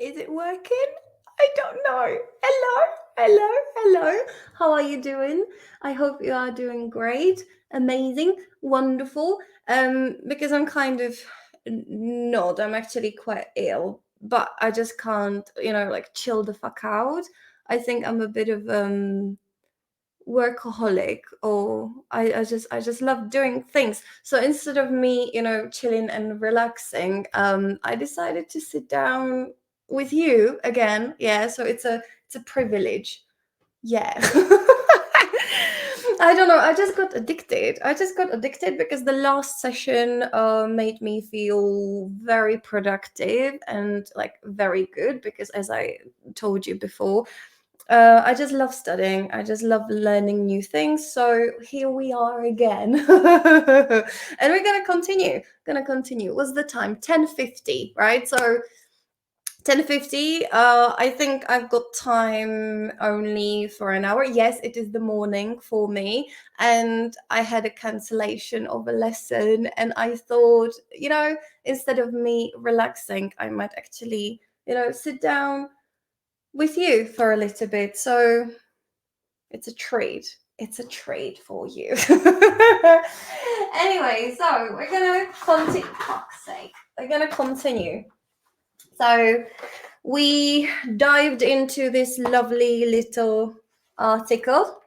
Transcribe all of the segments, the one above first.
Is it working? I don't know. Hello. How are you doing? I hope you are doing great, amazing, wonderful. Because I'm kind of not. I'm actually quite ill, but I just can't, like chill the fuck out. I think I'm a bit of workaholic, or I just love doing things. So instead of me, chilling and relaxing, I decided to sit down with you again. Yeah, so it's a privilege. Yeah. I don't know, I just got addicted because the last session made me feel very productive and like very good, because as I told you before, I just love studying. I just love learning new things. So here we are again, and we're gonna continue. What's the time? 10:50, right? So 10:50. I think I've got time only for an hour. Yes, it is the morning for me, and I had a cancellation of a lesson, and I thought, instead of me relaxing, I might actually, sit down with you for a little bit. So it's a treat. It's a treat for you. Anyway, so we're gonna continue. Fuck's sake. We're gonna continue. So we dived into this lovely little article.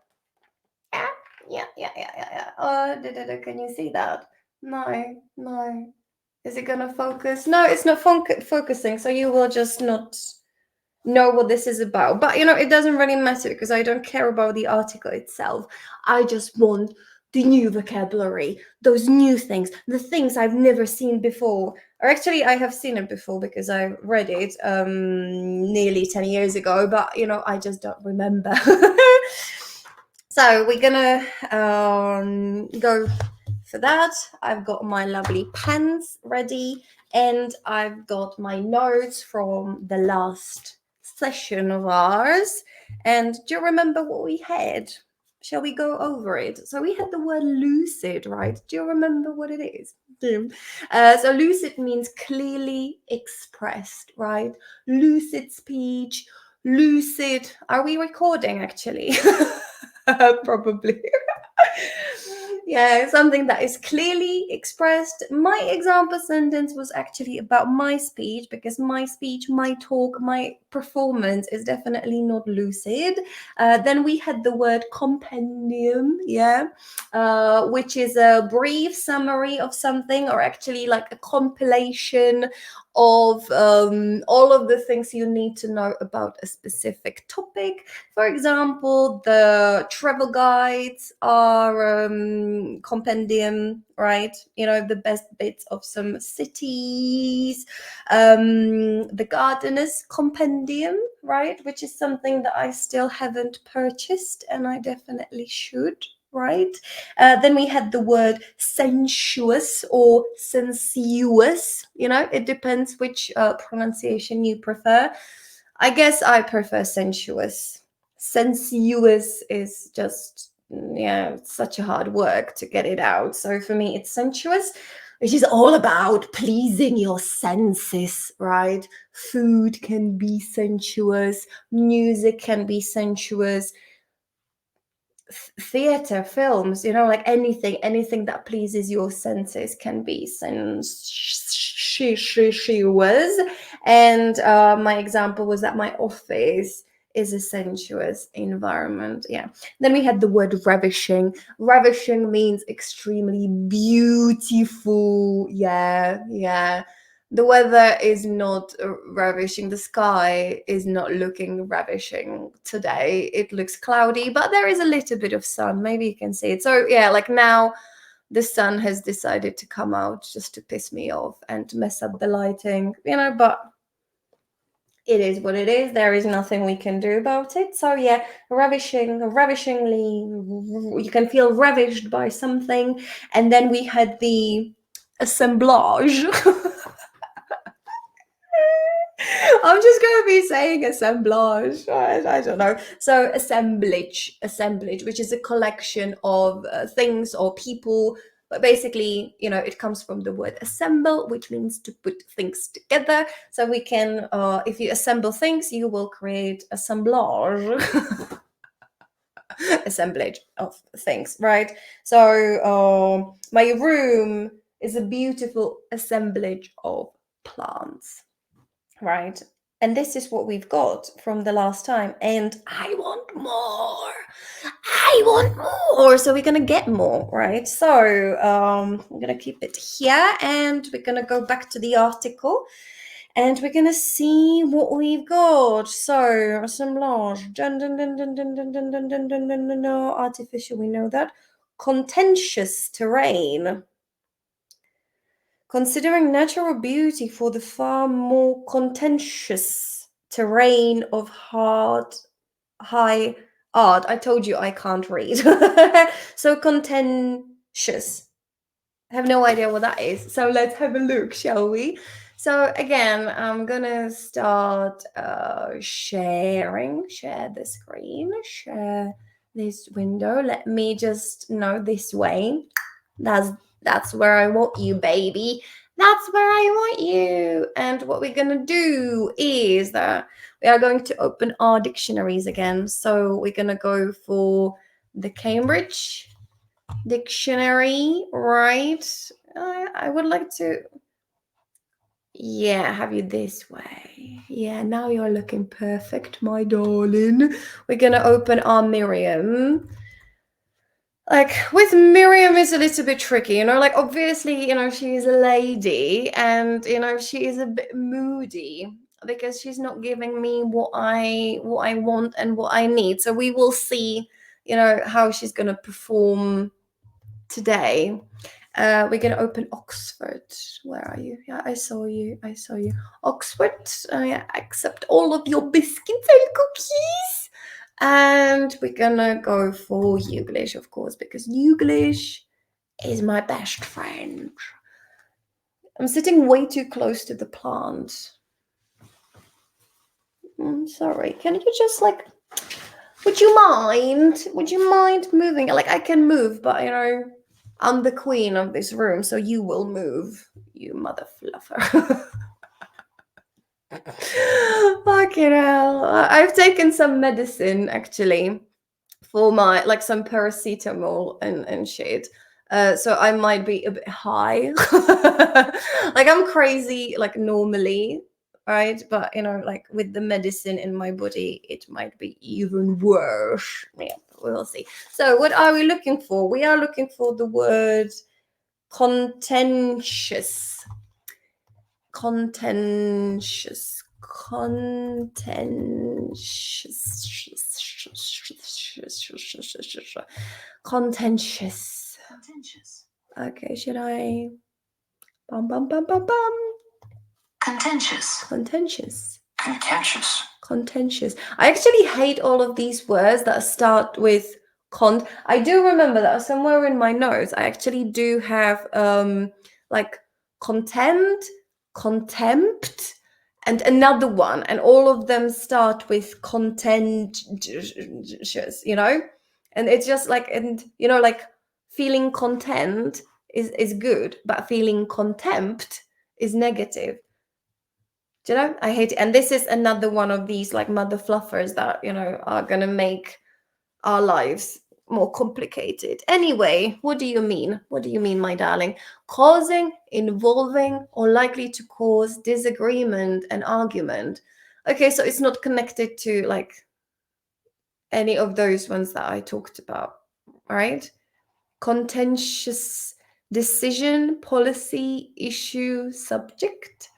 Yeah. Can you see that? No. Is it gonna focus? No, it's not focusing. So you will just not know what this is about. But it doesn't really matter, because I don't care about the article itself. I just want the new vocabulary, those new things, the things I've never seen before. Or actually, I have seen it before because I read it nearly 10 years ago, but I just don't remember. So we're gonna go for that. I've got my lovely pens ready, and I've got my notes from the last session of ours. And do you remember what we had? Shall we go over it? So we had the word lucid, right? Do you remember what it is? So lucid means clearly expressed, right? Lucid speech, lucid. Are we recording actually? Probably. Yeah, something that is clearly expressed. My example sentence was actually about my speech, because my speech, my talk, my performance is definitely not lucid. Then we had the word compendium, yeah, which is a brief summary of something, or actually like a compilation of all of the things you need to know about a specific topic. For example, the travel guides are compendium, right? The best bits of some cities. The gardener's compendium, right? Which is something that I still haven't purchased, and I definitely should. Right. Then we had the word sensuous or sensuous. It depends which pronunciation you prefer. I guess I prefer sensuous. Sensuous is just, it's such a hard work to get it out. So for me, it's sensuous, which is all about pleasing your senses, right? Food can be sensuous, music can be sensuous, theater, films, like anything that pleases your senses can be sensuous. And my example was that my office is a sensuous environment. Yeah. Then we had the word ravishing. Ravishing means extremely beautiful. Yeah. The weather is not ravishing. The sky is not looking ravishing today. It looks cloudy, but there is a little bit of sun. Maybe you can see it. So yeah, like now the sun has decided to come out just to piss me off and to mess up the lighting, but it is what it is. There is nothing we can do about it. So yeah, ravishingly, you can feel ravished by something. And then we had the assemblage. I'm just going to be saying assemblage. I don't know. So assemblage, which is a collection of things or people But basically, it comes from the word assemble, which means to put things together. So we can, if you assemble things, you will create assemblage. Assemblage of things, right? So my room is a beautiful assemblage of plants, right? And this is what we've got from the last time. And I want more. I want more. So we're going to get more, right? So I'm going to keep it here and we're going to go back to the article and we're going to see what we've got. So assemblage, artificial, we know that. Contentious terrain. Considering natural beauty for the far more contentious terrain of high art. I told you I can't read. So contentious. I have no idea what that is. So let's have a look, shall we? So again, I'm gonna start sharing. Share the screen. Share this window. Let me just this way. That's where I want you, baby. That's where I want you. And what we're going to do is that we are going to open our dictionaries again. So we're going to go for the Cambridge Dictionary, right? I would like to, have you this way. Yeah, now you're looking perfect, my darling. We're going to open our Merriam. Like with Miriam is a little bit tricky, like obviously, she's a lady and, she is a bit moody because she's not giving me what I want and what I need. So we will see, how she's going to perform today. We're going to open Oxford. Where are you? Yeah, I saw you. Oxford, I accept all of your biscuits and cookies. And we're gonna go for English, of course, because English is my best friend. I'm sitting way too close to the plant. I'm sorry. Can you just would you mind? Would you mind moving? I can move, but I'm the queen of this room, so you will move, you mother fluffer. Fucking hell. I've taken some medicine actually for my some paracetamol and shit. So I might be a bit high. I'm crazy normally, right? But with the medicine in my body, it might be even worse. Yeah, we'll see. So what are we looking for? We are looking for the word contentious. Contentious. Okay, should I? Bum bum bum bum bum. Contentious. I actually hate all of these words that start with I do remember that somewhere in my notes I actually do have content, contempt, and another one, and all of them start with contentious, and it's just feeling content is good, but feeling contempt is negative. Do you know? I hate it. And this is another one of these mother fluffers that, are going to make our lives more complicated. Anyway, what do you mean? What do you mean, my darling? Causing, involving, or likely to cause disagreement and argument. Okay, so it's not connected to any of those ones that I talked about, right? Contentious decision, policy, issue, subject.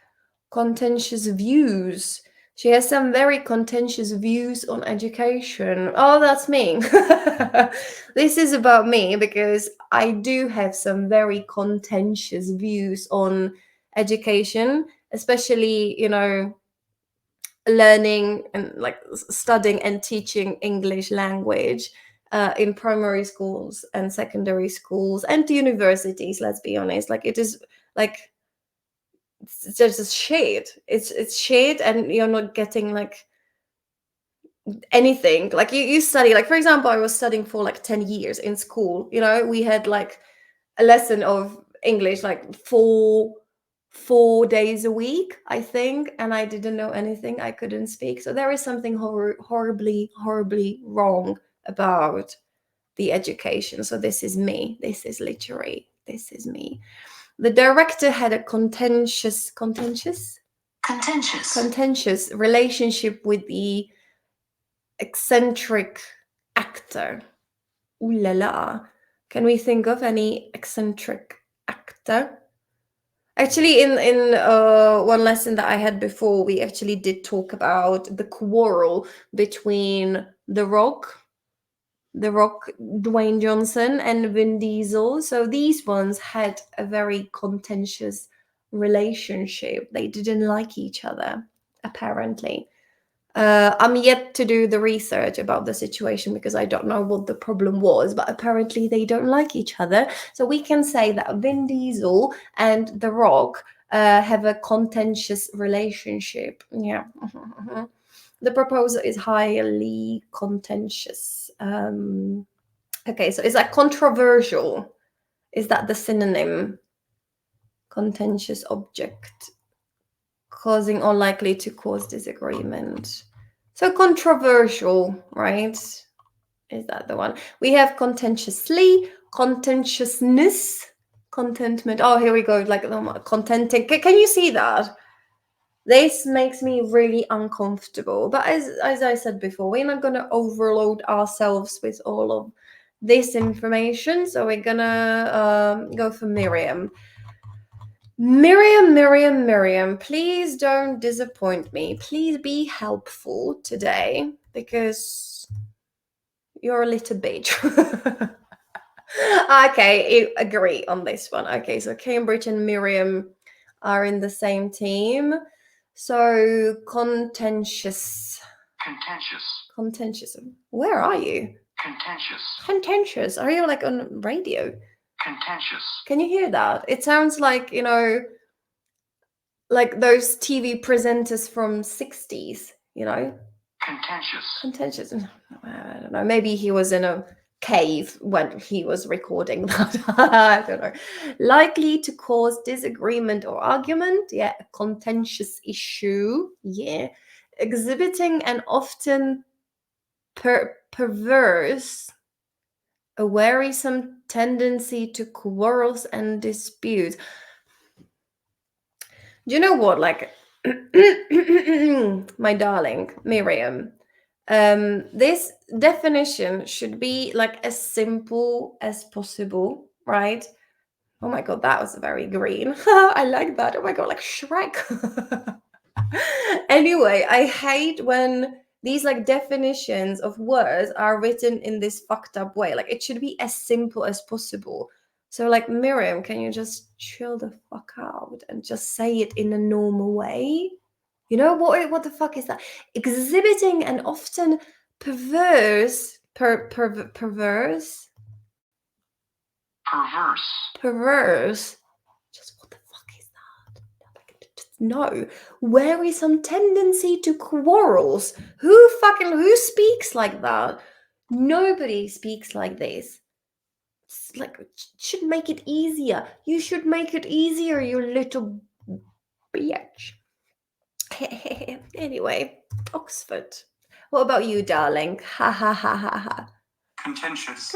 Contentious views. She has some very contentious views on education. Oh, that's me. This is about me because I do have some very contentious views on education, especially, learning and studying and teaching English language in primary schools and secondary schools and universities, let's be honest. It is it's just shit. It's shit, and you're not getting anything. You study for example, I was studying for 10 years in school. We had a lesson of English like four days a week, I think, and I didn't know anything. I couldn't speak. So there is something horribly wrong about the education. So this is me. This is literary. This is me. The director had a contentious relationship with the eccentric actor. Ooh la la. Can we think of any eccentric actor? Actually, in one lesson that I had before, we actually did talk about the quarrel between The Rock, Dwayne Johnson, and Vin Diesel. So these ones had a very contentious relationship. They didn't like each other, apparently. I'm yet to do the research about the situation because I don't know what the problem was, but apparently they don't like each other. So we can say that Vin Diesel and The Rock have a contentious relationship. Yeah. The proposal is highly contentious. Okay, so is that controversial? Is that the synonym? Contentious object. Causing or likely to cause disagreement. So controversial, right? Is that the one? We have contentiously, contentiousness, contentment. Oh, here we go. Like contenting. Can you see that? This makes me really uncomfortable. But as I said before, we're not going to overload ourselves with all of this information. So we're going to go for Miriam. Miriam, please don't disappoint me. Please be helpful today because you're a little bitch. Okay, agree on this one. Okay, so Cambridge and Miriam are in the same team. So contentious. Where are you? Contentious. Are you like on radio? Contentious. Can you hear that? It sounds like, you know, like those TV presenters from 60s, you know? Contentious. I don't know. Maybe he was in a cave when he was recording that. I don't know. Likely to cause disagreement or argument. Yeah. A contentious issue. Yeah. Exhibiting an often perverse, a wearisome tendency to quarrels and disputes. Do you know what? Like, my darling Miriam, this definition should be like as simple as possible, right? Oh my god, that was very green. I like that. Oh my god, like Shrek. Anyway, I hate when these like definitions of words are written in this fucked up way. Like, it should be as simple as possible. So, like, Miriam, can you just chill the fuck out and just say it in a normal way? You know, what the fuck is that? Exhibiting an often perverse. Just what the fuck is that? No. Wearisome tendency to quarrels. Who speaks like that? Nobody speaks like this. It's like, should make it easier. You should make it easier, you little bitch. Anyway, Oxford. What about you, darling? Ha ha ha ha ha. Contentious.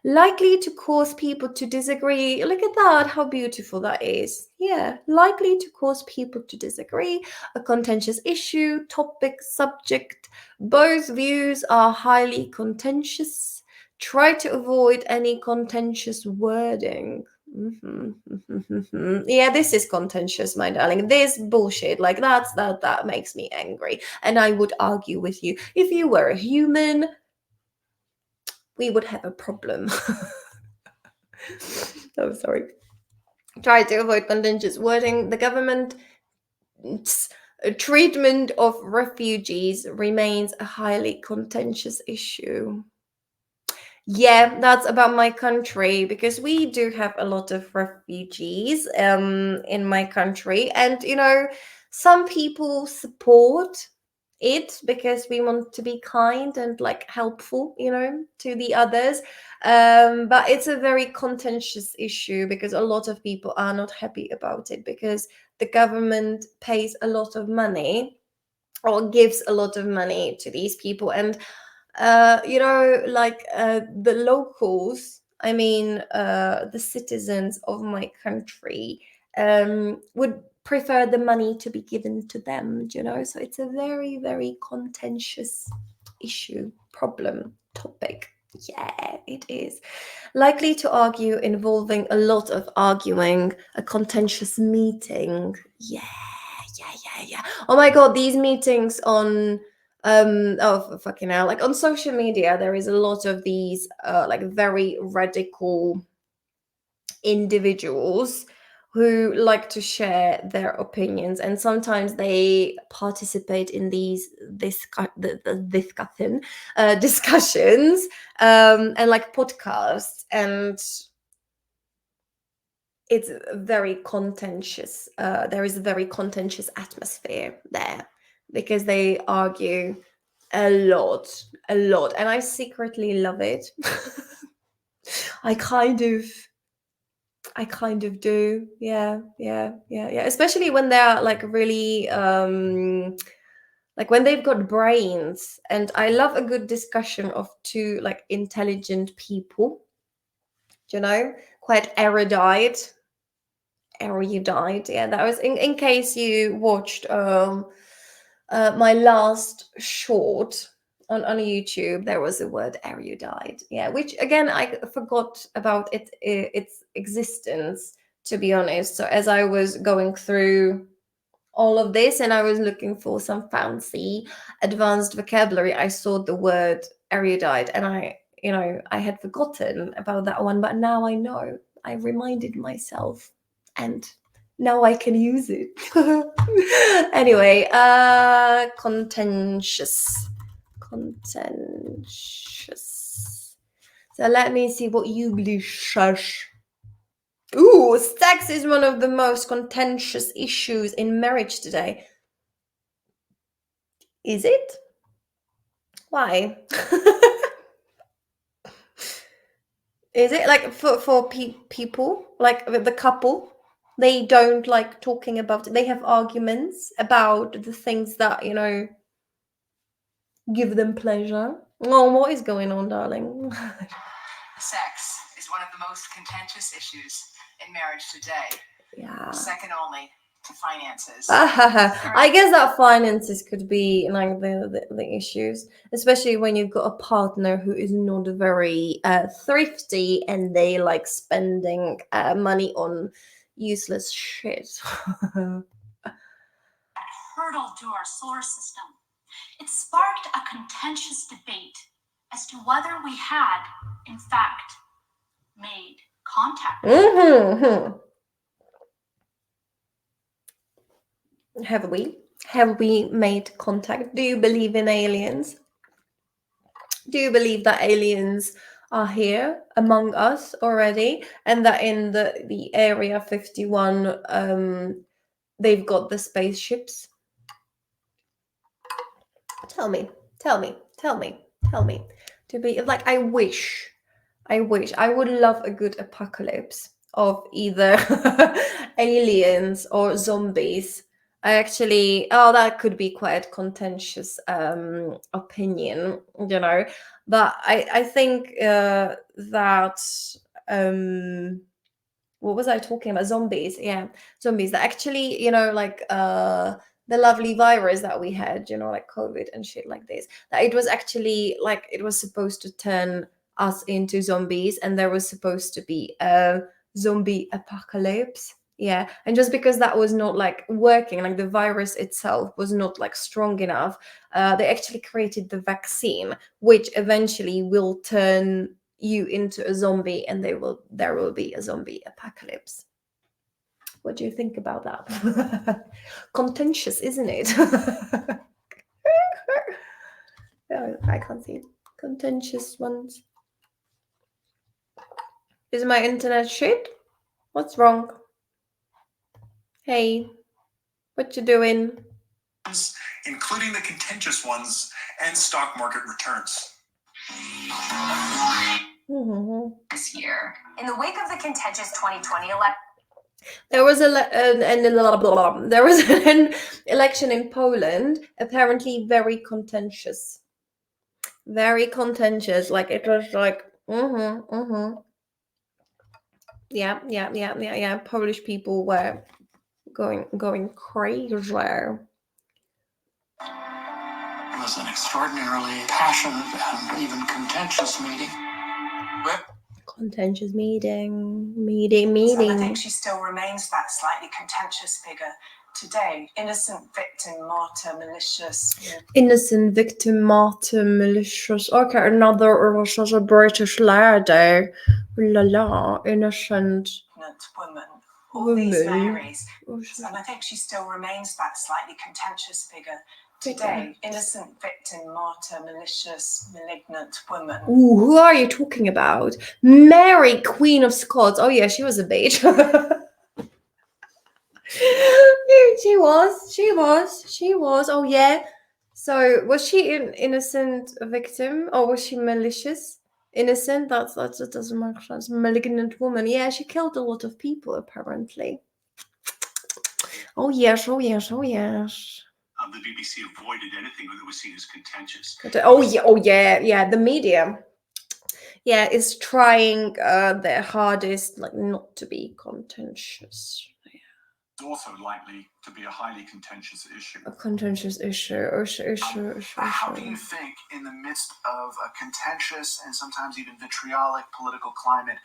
Likely to cause people to disagree. Look at that, how beautiful that is. Yeah, likely to cause people to disagree. A contentious issue, topic, subject. Both views are highly contentious. Try to avoid any contentious wording. Yeah, this is contentious, my darling. This bullshit, like that makes me angry. And I would argue with you. If you were a human, we would have a problem. Oh, sorry. Try to avoid contentious wording. The government's treatment of refugees remains a highly contentious issue. Yeah, that's about my country, because we do have a lot of refugees in my country. And, you know, some people support it because we want to be kind and like helpful, to the others. But it's a very contentious issue because a lot of people are not happy about it because the government pays a lot of money or gives a lot of money to these people. And the locals, I mean, the citizens of my country, would prefer the money to be given to them, so it's a very, very contentious issue, problem, topic. Yeah, it is. Likely to argue, involving a lot of arguing, a contentious meeting. Yeah, yeah. Oh my god, these meetings on fucking hell, like on social media there is a lot of these like very radical individuals who like to share their opinions, and sometimes they participate in discussions and like podcasts, and it's very contentious. There is a very contentious atmosphere there because they argue a lot, and I secretly love it. I kind of do. Yeah. Especially when they're like really like when they've got brains, and I love a good discussion of two like intelligent people, quite erudite. Yeah, that was in case you watched my last short on YouTube. There was the word erudite, yeah, which again I forgot about its existence, to be honest. So as I was going through all of this and I was looking for some fancy advanced vocabulary, I saw the word erudite, and I had forgotten about that one, but now I know. I reminded myself, and now I can use it. Anyway, contentious. So let me see what you shush. Ooh, sex is one of the most contentious issues in marriage today. Is it? Why? Is it like for people, like the couple? They don't like talking about it. They have arguments about the things that, give them pleasure. Oh, what is going on, darling? Sex is one of the most contentious issues in marriage today. Yeah. Second only to finances. I guess that finances could be like the issues, especially when you've got a partner who is not very thrifty and they like spending money on useless shit. Hurdle to our solar system. It sparked a contentious debate as to whether we had, in fact, made contact. Have we made contact? Do you believe in aliens? Do you believe that aliens are here among us already, and that in the Area 51 they've got the spaceships? Tell me. To be like, I wish I would love a good apocalypse of either aliens or zombies. I actually, that could be quite a contentious opinion, but I think that what was I talking about? Zombies, yeah, zombies. That actually, like the lovely virus that we had, like COVID and shit like this. That it was actually like it was supposed to turn us into zombies, and there was supposed to be a zombie apocalypse. Yeah, and just because that was not like working, like the virus itself was not like strong enough, they actually created the vaccine, which eventually will turn you into a zombie, and there will be a zombie apocalypse. What do you think about that? Contentious, isn't it? No, I can't see it. Contentious ones. Is my internet shit? What's wrong? Hey, what you doing? including the contentious ones, and stock market returns. This year, in the wake of the contentious 2020 election, there was there was an election in Poland, apparently very contentious. Very contentious. Like it was like, yeah. Polish people were going crazy. It was an extraordinarily passionate and even contentious meeting. Contentious meeting. And I think she still remains that slightly contentious figure today. Innocent victim, martyr, malicious. Innocent victim, martyr, malicious. Okay, another such a British lady. La la, innocent woman. All woman. These Marys. And I think she still remains that slightly contentious figure today. Innocent victim, martyr, malicious, malignant woman. Ooh, who are you talking about? Mary, Queen of Scots. Oh yeah, she was a bitch. She was. Oh yeah. So was she an innocent victim or was she malicious? Innocent? That doesn't make sense. Malignant woman. Yeah, she killed a lot of people apparently. Oh yes. The BBC avoided anything that was seen as contentious. Oh yeah. The media, yeah, is trying their hardest, like, not to be contentious. It's also likely to be a highly contentious issue. A contentious issue. How do you think, in the midst of a contentious and sometimes even vitriolic political climate,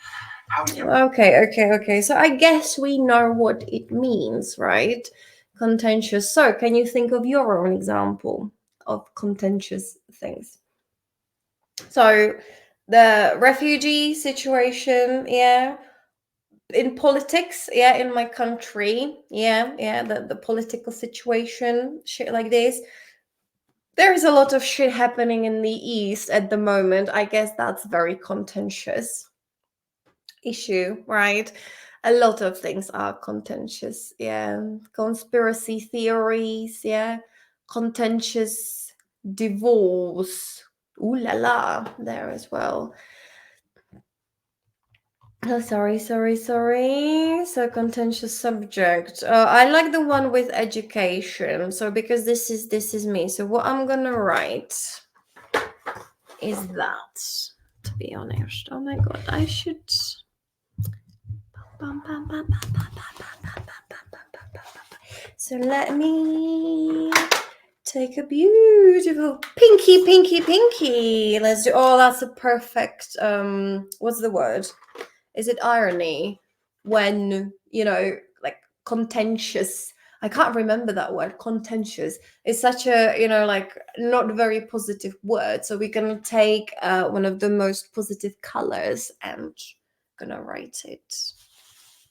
how do you... Okay. So I guess we know what it means, right? Contentious. So can you think of your own example of contentious things? So the refugee situation, yeah. In politics, yeah, in my country, the political situation, shit like this. There's a lot of shit happening in the East at the moment. I guess that's very contentious issue, right? A lot of things are contentious, yeah. Conspiracy theories, yeah. Contentious divorce. Ooh la la, there as well. Oh, sorry. So contentious subject. I like the one with education. So because this is me. So what I'm gonna write is that, to be honest. Oh my god, I should. So let me take a beautiful pinky. Let's do. Oh, that's a perfect. What's the word? Is it irony when, like, contentious? I can't remember that word. Contentious is such a, like, not very positive word. So we're gonna take one of the most positive colors and gonna write it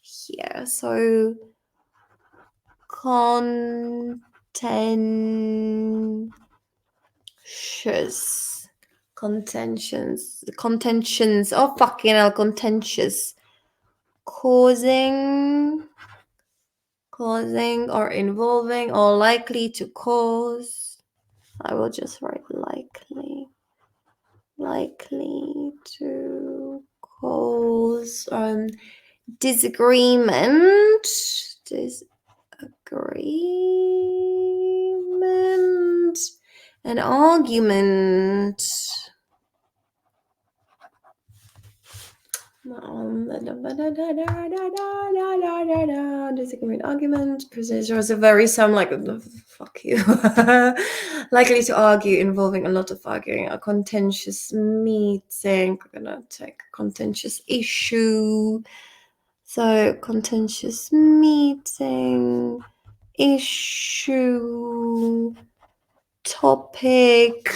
here. So contentions. Oh fucking hell, contentious. Causing or involving or likely to cause. I will just write likely to cause disagreement an argument. Disagreement, argument, procedure is a very some like fuck you. Likely to argue, involving a lot of arguing, a contentious meeting. We're gonna take a contentious issue. So contentious meeting, issue, topic,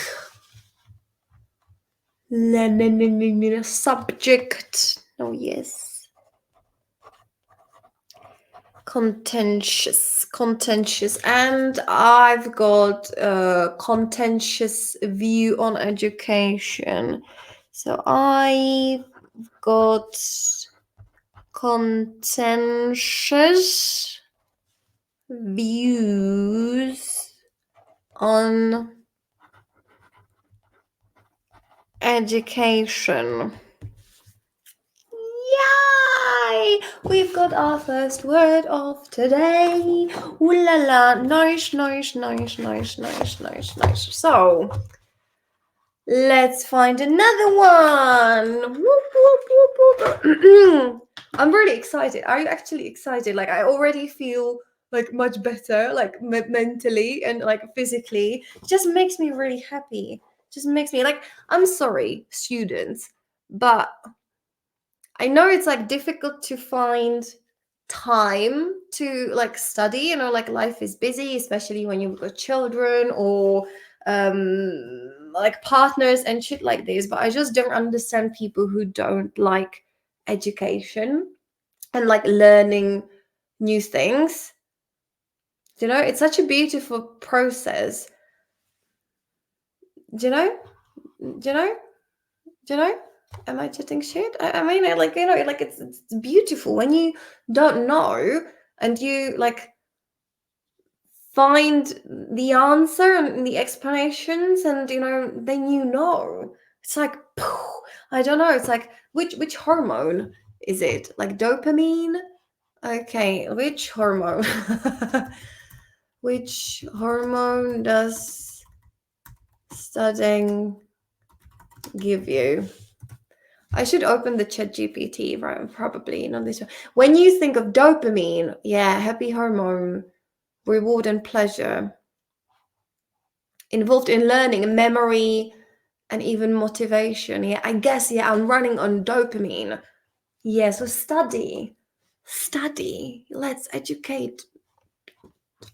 subject. Oh yes. Contentious, and I've got a contentious view on education. So I've got contentious views on education. Yay! We've got our first word of today. Ooh la la, nice, nice, nice, nice, nice, nice, nice. So, let's find another one. Whoop, whoop, whoop, whoop. I'm really excited. Are you actually excited? Like, I already feel like much better, like mentally and like physically. It just makes me really happy. Just makes me like, I'm sorry, students, but I know it's like difficult to find time to like study, like life is busy, especially when you've got children or like partners and shit like this. But I just don't understand people who don't like education and like learning new things. It's such a beautiful process. Do you know? Do you know? Do you know? Am I chatting shit? I mean, like it's beautiful when you don't know and you like find the answer and the explanations, and then it's like I don't know. It's like which hormone is it? Like dopamine? Okay, which hormone? Which hormone does studying give you? I should open the chat GPT, right? Probably not this one. When you think of dopamine, yeah, happy hormone, reward and pleasure, involved in learning, memory, and even motivation. Yeah, I guess, yeah, I'm running on dopamine. Yeah, so study. Let's educate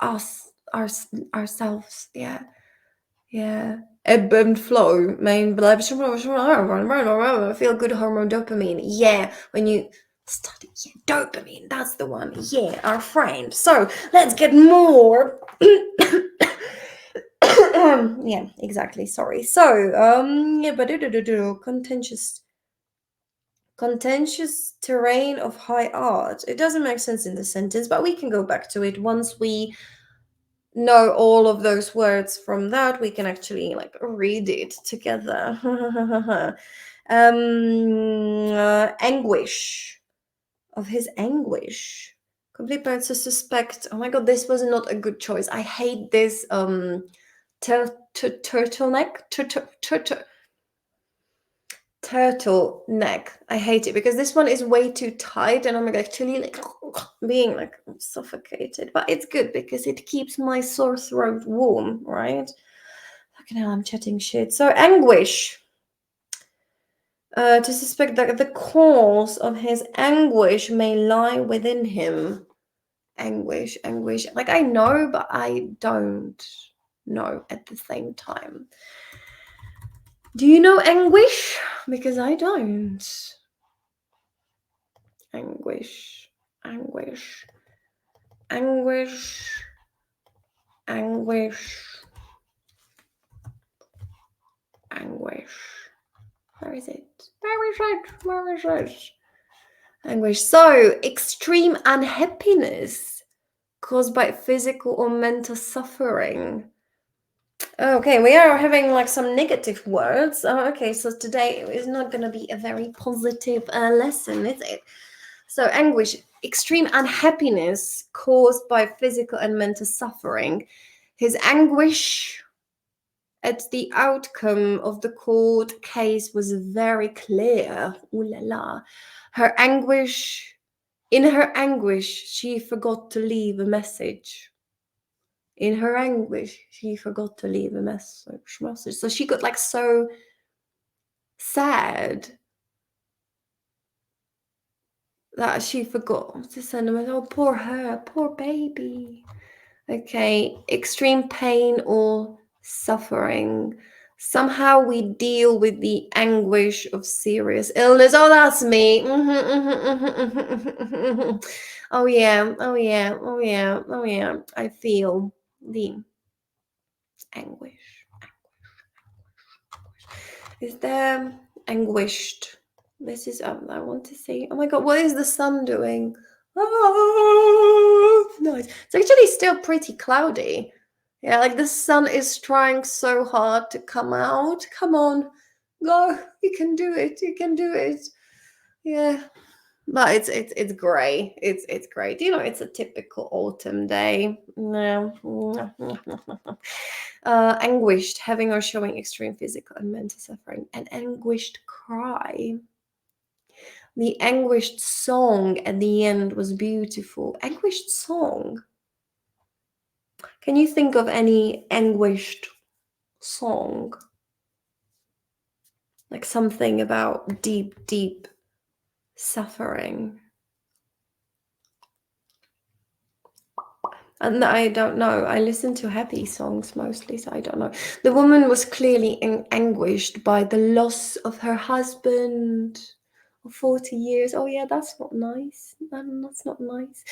ourselves. Yeah. Ebb and flow, main blood, feel good hormone dopamine. Yeah, when you study, yeah, dopamine, that's the one. Yeah, our friend. So let's get more. Yeah, exactly. Sorry. So, yeah, but contentious terrain of high art. It doesn't make sense in the sentence, but we can go back to it once we know all of those words. From that we can actually like read it together. Anguish, of his anguish, complete parents to suspect. Oh my god, this was not a good choice. I hate this turtleneck, turtleneck. I hate it because this one is way too tight and I'm actually like being like suffocated. But it's good because it keeps my sore throat warm, right? Fucking hell, I'm chatting shit. So anguish. To suspect that the cause of his anguish may lie within him. Anguish. Like I know, but I don't know at the same time. Do you know anguish? Because I don't. Anguish. Where is it? Anguish. So, extreme unhappiness caused by physical or mental suffering. Okay, we are having like some negative words. Okay, so today is not going to be a very positive lesson, is it? So, anguish, extreme unhappiness caused by physical and mental suffering. His anguish at the outcome of the court case was very clear. Ooh la la. In her anguish, she forgot to leave a message. In her anguish, she forgot to leave a message. So she got like so sad that she forgot to send a message. Oh, poor her, poor baby. Okay, extreme pain or suffering. Somehow we deal with the anguish of serious illness. Oh, that's me. Oh yeah. I feel the anguish. Is there anguished? This is I want to see. Oh my god, what is the sun doing? Oh, nice. It's actually still pretty cloudy. Yeah, like the sun is trying so hard to come out. Come on, go. You can do it. You can do it. Yeah. But it's grey. It's great. You know, it's a typical autumn day. No. Anguished, having or showing extreme physical and mental suffering. An anguished cry. The anguished song at the end was beautiful. Anguished song. Can you think of any anguished song? Like something about deep, deep suffering. And I don't know. I listen to happy songs mostly, so I don't know. The woman was clearly anguished by the loss of her husband of 40 years. Oh yeah, that's not nice. That's not nice.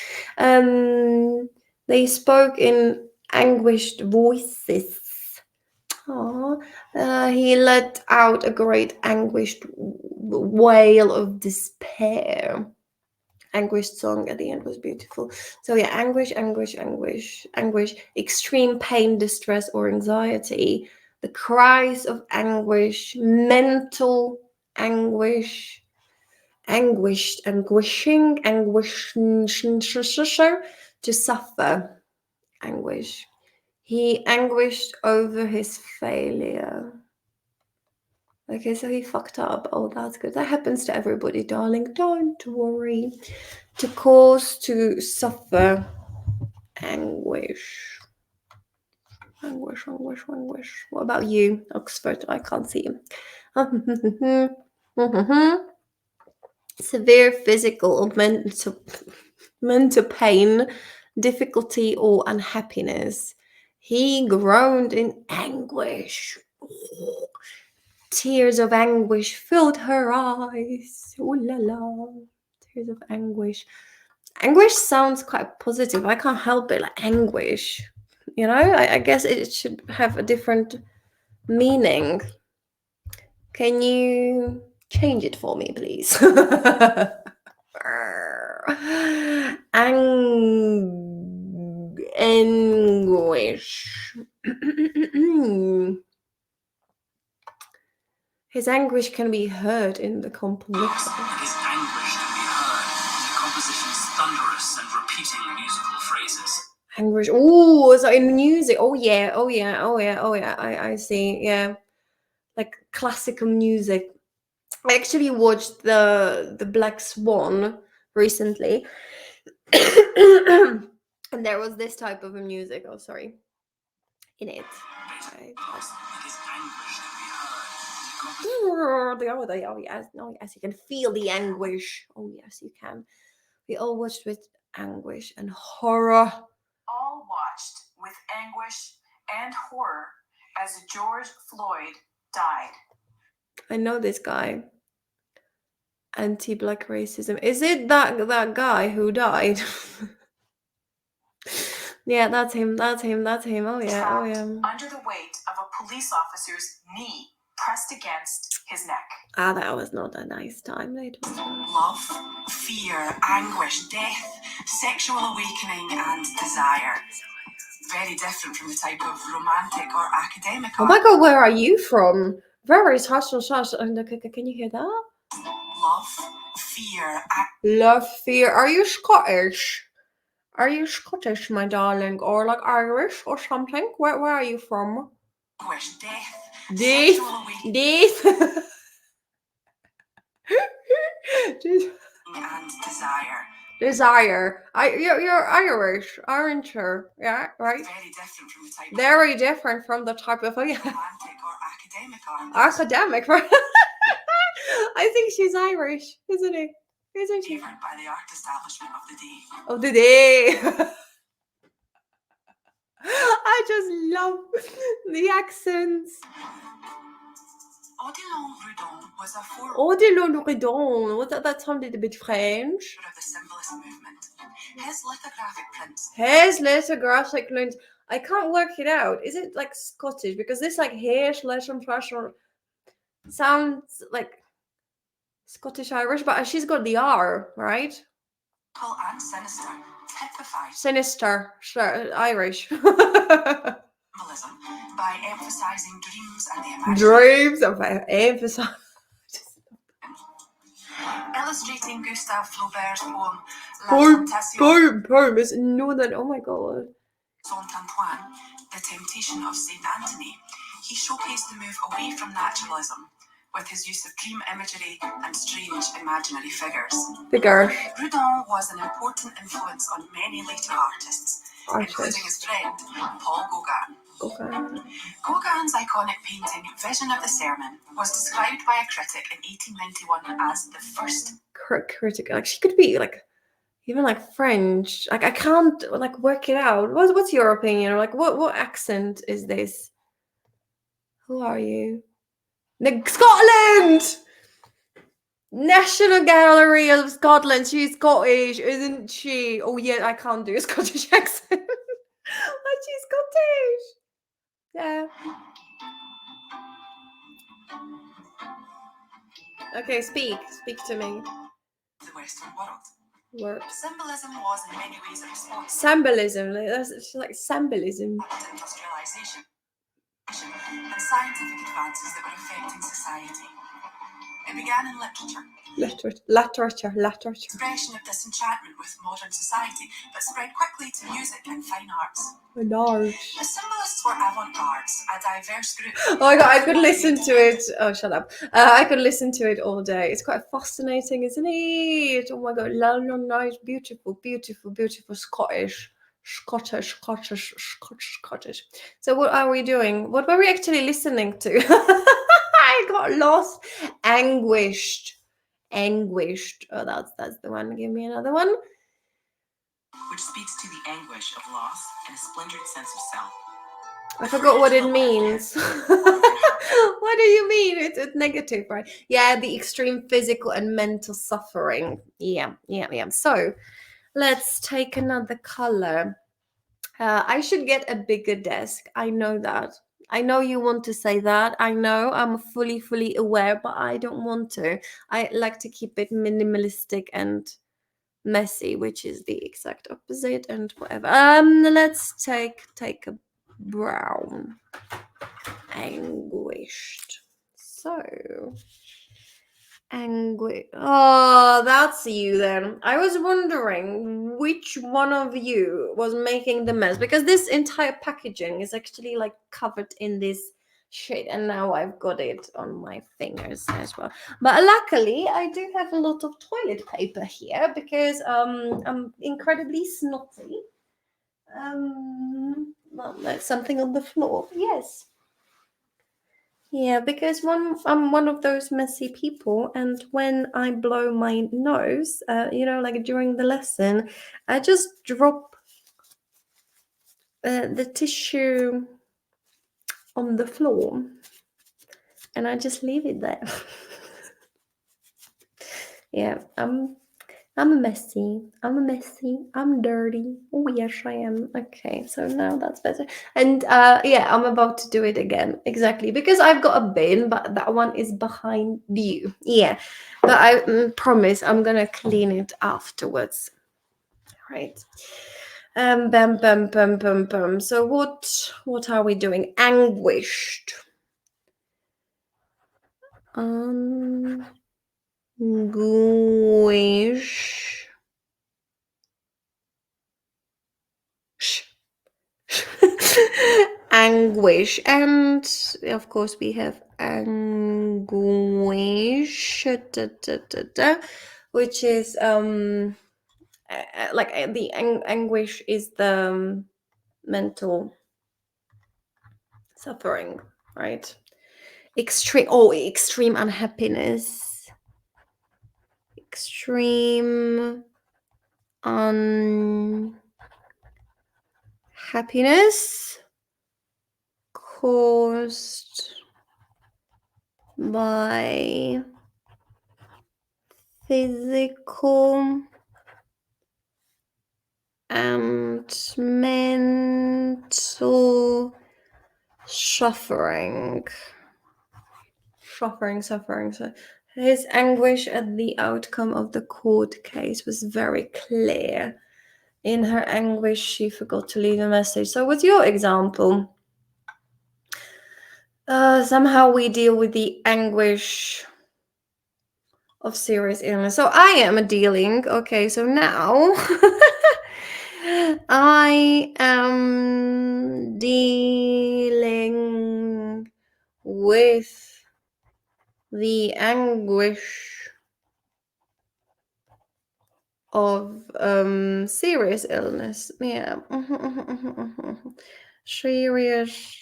They spoke in anguished voices. He let out a great anguished wail of despair. Anguished song at the end was beautiful. So yeah, anguish, anguish, anguish, anguish, extreme pain, distress, or anxiety. The cries of anguish, mental anguish, anguished, anguishing, anguish, to suffer, anguish. He anguished over his failure. Okay, so he fucked up. Oh, that's good. That happens to everybody, darling. Don't worry. To cause, to suffer, anguish. Anguish, anguish, anguish. What about you, Oxford? I can't see you. Severe physical or mental pain, difficulty, or unhappiness. He groaned in anguish. Tears of anguish filled her eyes. Ooh la la. Tears of anguish. Anguish sounds quite positive. I can't help it. Like anguish. You know, I guess it should have a different meaning. Can you change it for me, please? Anguish. His anguish can be heard in the composition. His anguish can be heard in the composition's thunderous and repeating musical phrases. Anguish. Oh, so in music. Oh yeah. Oh yeah. Oh yeah. Oh yeah. I see. Yeah, like classical music. I actually watched the Black Swan recently, and there was this type of music. Oh, sorry. In it. Right. His anguish can be heard in the Oh yes, oh yes, you can feel the anguish. Oh yes, you can. We all watched with anguish and horror. All watched with anguish and horror as George Floyd died. I know this guy. Anti-black racism. Is it that guy who died? Yeah, that's him. That's him. That's him. Oh yeah. Oh yeah. Under the weight of a police officer's knee pressed against his neck. Ah, that was not a nice time. It was not. Love, fear, anguish, death, sexual awakening, and desire. Very different from the type of romantic or academic Oh my god, where are you from? Very hush. Can you hear that? Love, fear, Love, fear. Are you Scottish? Are you Scottish, my darling, or like Irish or something? Where are you from? anguish, death, Death, sexual awakening, death. and desire. Desire. You're Irish, aren't you? Yeah, right. Very different from the type Very different from the type of romantic or academic art. academic. Right? I think she's Irish, isn't it? Isn't she? Favored by the art establishment of the day. Of the day. I just love the accents. Odilon Rudon was a forerunner Odilon Redon. Was that sounded a bit French? of the symbolist movement. His lithographic prints Hairs, lithographic lens. I can't work it out. Is it like Scottish? Because this like hairs, lesson pressure sounds like Scottish Irish, but she's got the R, right? and sinister typified Sinister, sure, Irish. symbolism by emphasizing dreams and the imagination. Dreams of emphasize. Illustrating Gustave Flaubert's poem Lamentation Poem is northern. Oh my god. Saint Antoine, The Temptation of Saint Anthony, he showcased the move away from naturalism with his use of dream imagery and strange imaginary figures. Proudhon was an important influence on many later artists, including his friend Paul Gauguin. Gauguin's iconic painting Vision of the Sermon was described by a critic in 1891 as the first critic. Like she could be like even like French. Like I can't like work it out. What's your opinion? Like what accent is this? Who are you? Scotland! National Gallery of Scotland. She's Scottish, isn't she? Oh yeah, I can't do a Scottish accent. But she's Scottish. Yeah. Okay, speak to me. The Western world. Word. Symbolism was in many ways a response. Symbolism, that's like symbolism. Industrialization and scientific advances that were affecting society. It began in literature. Expression of disenchantment with modern society, but spread quickly to music and fine arts. The symbolists were avant-gardes, a diverse group. Oh my god, I could listen to it. Oh, shut up. I could listen to it all day. It's quite fascinating, isn't it? Oh my god, nice, beautiful Scottish. So what are we doing? What were we actually listening to? I got lost. Anguished. Oh, that's the one. Give me another one. Which speaks to the anguish of loss and a splintered sense of self. I forgot what it means. What do you mean? It's negative, right? Yeah, the extreme physical and mental suffering. Yeah. So let's take another color. I should get a bigger desk. I know that. I know you want to say that. I know I'm fully aware, but I don't want to. I like to keep it minimalistic and messy, which is the exact opposite and whatever. Let's take a brown. Anguished. So anguish. Oh, that's you then. I was wondering which one of you was making the mess, because this entire packaging is actually like covered in this shit, and now I've got it on my fingers as well. But luckily I do have a lot of toilet paper here because I'm incredibly snotty. Well, there's something on the floor. Yes. Yeah, because I'm one of those messy people, and when I blow my nose, like during the lesson, I just drop the tissue on the floor, and I just leave it there. Yeah, I'm messy. I'm dirty. Oh yes, I am. Okay, so now that's better. And yeah, I'm about to do it again. Exactly, because I've got a bin, but that one is behind you. Yeah, but I promise I'm gonna clean it afterwards. Right. Bam. So what are we doing? Anguished. Anguish. Anguish, and of course we have anguish, which is like the anguish is the mental suffering, right? Extreme unhappiness, extreme unhappiness caused by physical and mental suffering. So his anguish at the outcome of the court case was very clear. In her anguish, she forgot to leave a message. So what's your example? Somehow we deal with the anguish of serious illness. So I am dealing. Okay, so now I am dealing with the anguish of serious illness. Yeah. Serious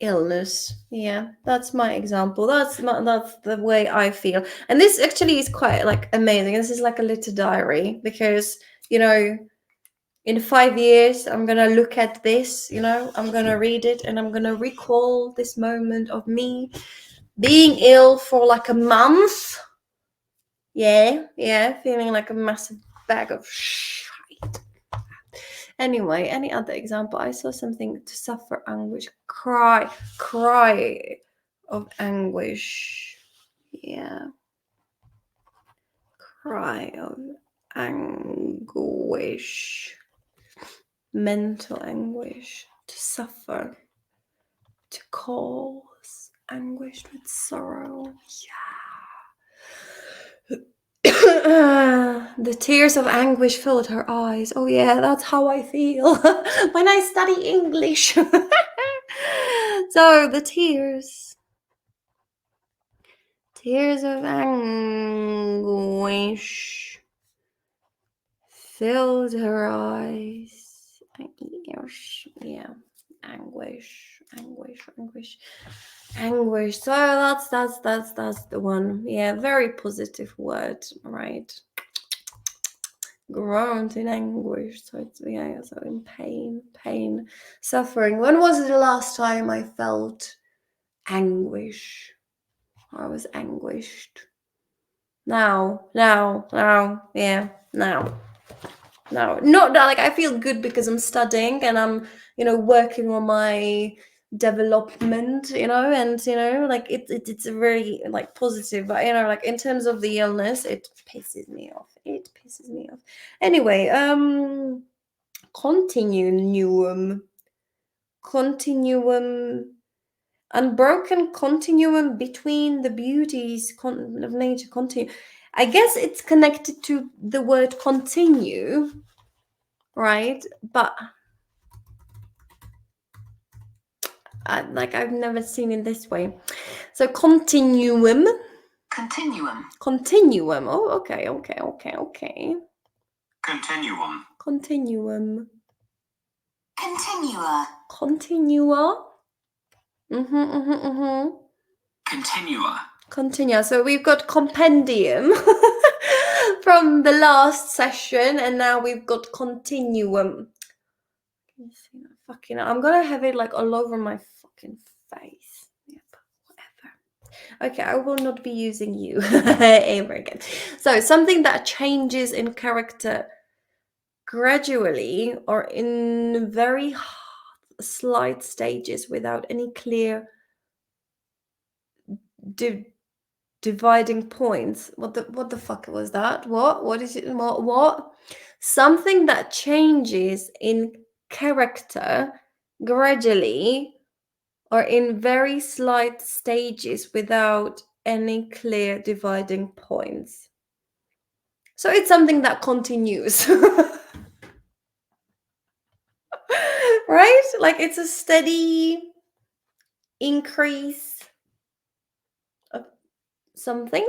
illness. Yeah, that's my example. That's the way I feel. And this actually is quite like amazing. This is like a little diary, because in 5 years I'm gonna look at this, I'm gonna read it, and I'm gonna recall this moment of me being ill for like a month. Yeah, feeling like a massive bag of shit. Anyway, any other example? I saw something: to suffer anguish, cry of anguish. Yeah. Cry of anguish. Mental anguish. To suffer. To cause anguish with sorrow. Yeah. The tears of anguish filled her eyes. Oh yeah, that's how I feel when I study English. So the tears of anguish filled her eyes. Yeah, anguish. So that's the one. Yeah, very positive word, right? Groaned in anguish. So it's so in pain, suffering. When was the last time I felt anguish? I was anguished. Now. Yeah, now. Not that, like, I feel good because I'm studying and I'm, working on my development, and like it's a very like positive, but like in terms of the illness, it pisses me off. Anyway, continuum, unbroken continuum between the beauties of nature. Continue. I guess it's connected to the word continue, right? But I've never seen it this way. So continuum. Oh, okay. Continuum. Continua. Continua. So we've got compendium from the last session, and now we've got continuum. Can you see that? Fucking hell. I'm gonna have it like all over my fucking face. Yep, whatever. Okay, I will not be using you ever again. So something that changes in character gradually or in very slight stages without any clear dividing points. What the fuck was that? What is it? What? Something that changes in character gradually or in very slight stages without any clear dividing points. So it's something that continues. Right? Like it's a steady increase of something.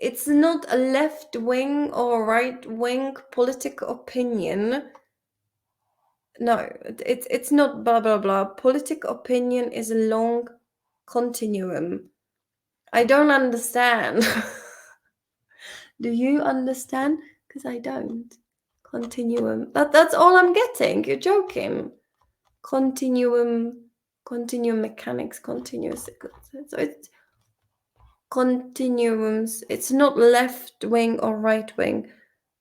It's not a left-wing or right-wing political opinion. No, it's not blah blah blah. Political opinion is a long continuum. I don't understand. Do you understand? Because I don't. Continuum. That's all I'm getting. You're joking. Continuum mechanics, continuous. So it's continuums. It's not left wing or right wing.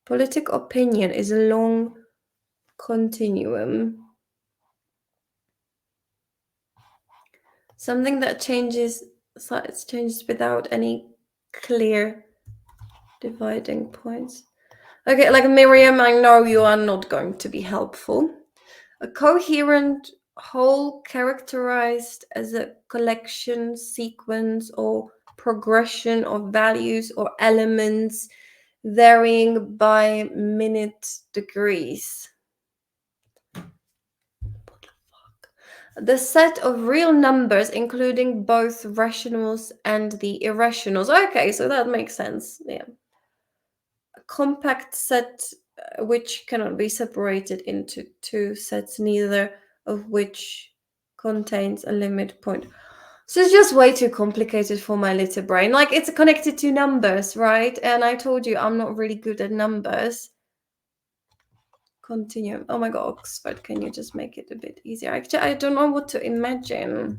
Political opinion is a long continuum. Something that changes without any clear dividing points. Okay, like Miriam, I know you are not going to be helpful. A coherent whole characterized as a collection, sequence, or progression of values or elements varying by minute degrees. The set of real numbers, including both rationals and the irrationals. Okay, so that makes sense. Yeah. A compact set which cannot be separated into two sets, neither of which contains a limit point. So it's just way too complicated for my little brain. Like, it's connected to numbers, right? And I told you I'm not really good at numbers. Continuum. Oh my god, Oxford, can you just make it a bit easier? Actually, I don't know what to imagine.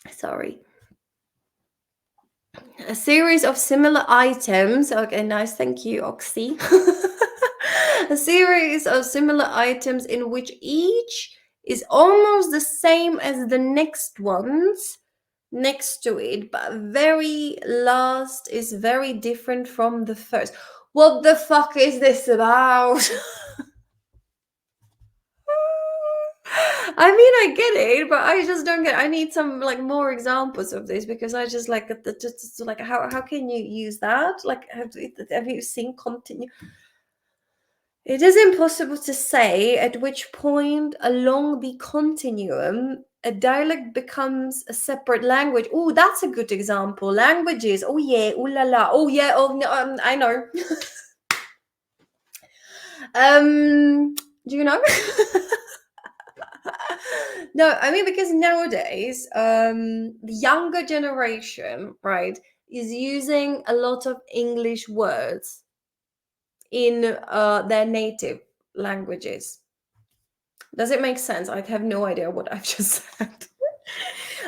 Sorry. A series of similar items. Okay, nice. Thank you, Oxy. A series of similar items in which each is almost the same as the next ones next to it, but very last is very different from the first. What the fuck is this about? I mean, I get it, but I just don't get it. I need some like more examples of this, because I just like just like how can you use that? Like, have you seen continue? It is impossible to say at which point along the continuum a dialect becomes a separate language. Oh, that's a good example. Languages. Oh yeah. Oh la la. Oh yeah. Oh no. I know. Do you know? No, I mean, because nowadays, the younger generation, right, is using a lot of English words in their native languages. Does it make sense? I have no idea what I've just said.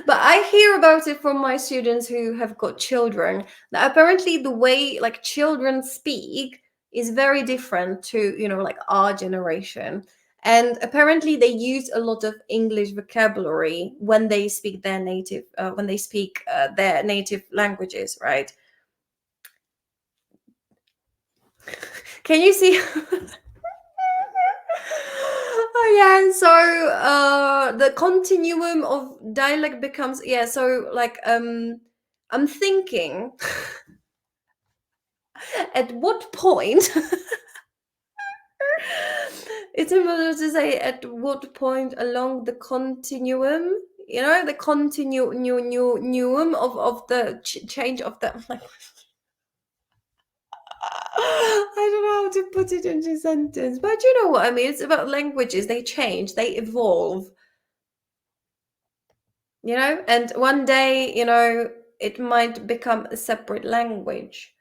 But I hear about it from my students who have got children, that apparently the way like children speak is very different to, like our generation. And apparently they use a lot of English vocabulary when they speak their native languages, right? Can you see? Oh yeah, so the continuum of dialect becomes, yeah, so like I'm thinking at what point it's important to say at what point along the continuum, the continuum of the change of the like, I don't know how to put it into a sentence, but you know what I mean. It's about languages. They change, they evolve, and one day, it might become a separate language,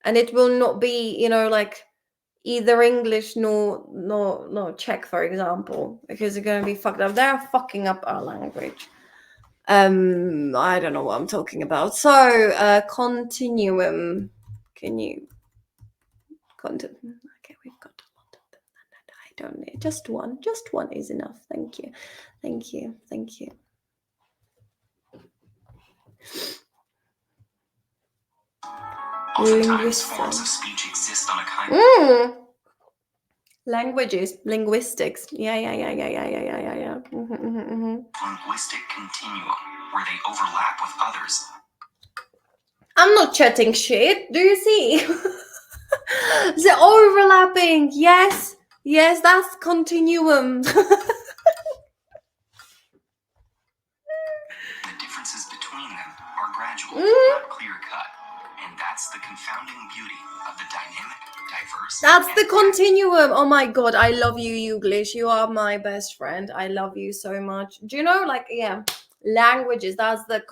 and it will not be, like either English nor Czech, for example, because they're going to be fucked up. They're fucking up our language. I don't know what I'm talking about. So, continuum. Can you content? Okay, we've got a lot of them. I don't need just one. Just one is enough. Thank you. Thank you. Thank you. Oftentimes, forms of speech exist on a kind of languages, linguistics. Yeah. linguistic continuum where they overlap with others. I'm not chatting shit. Do you see? The overlapping. Yes, that's continuum. The differences between them are gradual, not clear-cut, and that's the confounding beauty of the dynamic, diverse. That's the continuum. Oh my god, I love you, English. You are my best friend. I love you so much. Do you know, like, yeah, languages. That's the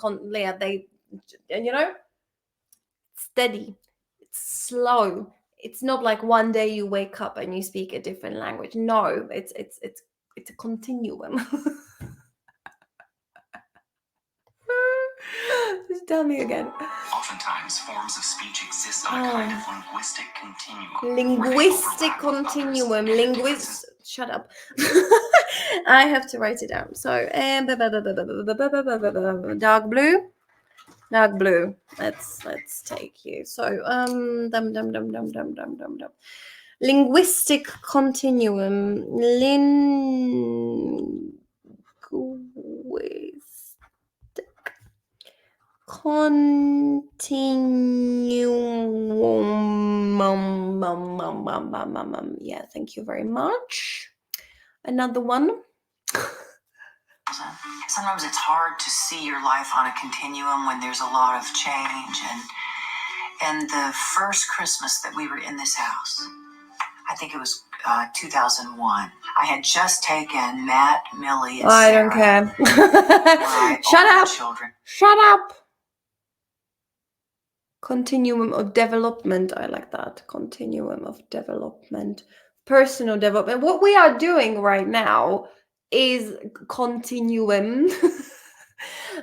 steady. It's slow. It's not like one day you wake up and you speak a different language. No, it's a continuum. Just tell me again. Oftentimes, forms of speech exist on a kind of linguistic continuum. Linguistic continuum. Shut up. I have to write it down. So, dark blue. Dark blue. Let's take you. So, Linguistic continuum. Continuum. Yeah, thank you very much. Another one. Sometimes it's hard to see your life on a continuum when there's a lot of change. And the first Christmas that we were in this house, I think it was 2001. I had just taken Matt, Millie, and I Sarah, don't care. my Shut up. children. Shut up. Continuum of development. I like that. Continuum of development. Personal development. What we are doing right now is continuum.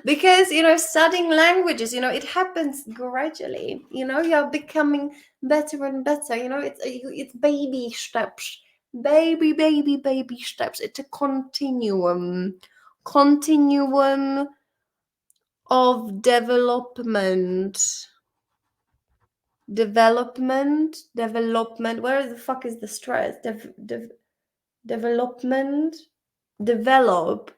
Because, you know, studying languages, you know, it happens gradually. You know, you're becoming better and better. You know, it's baby steps. Baby steps. It's a continuum. Continuum of development. Development. Where the fuck is the stress? Development. Development.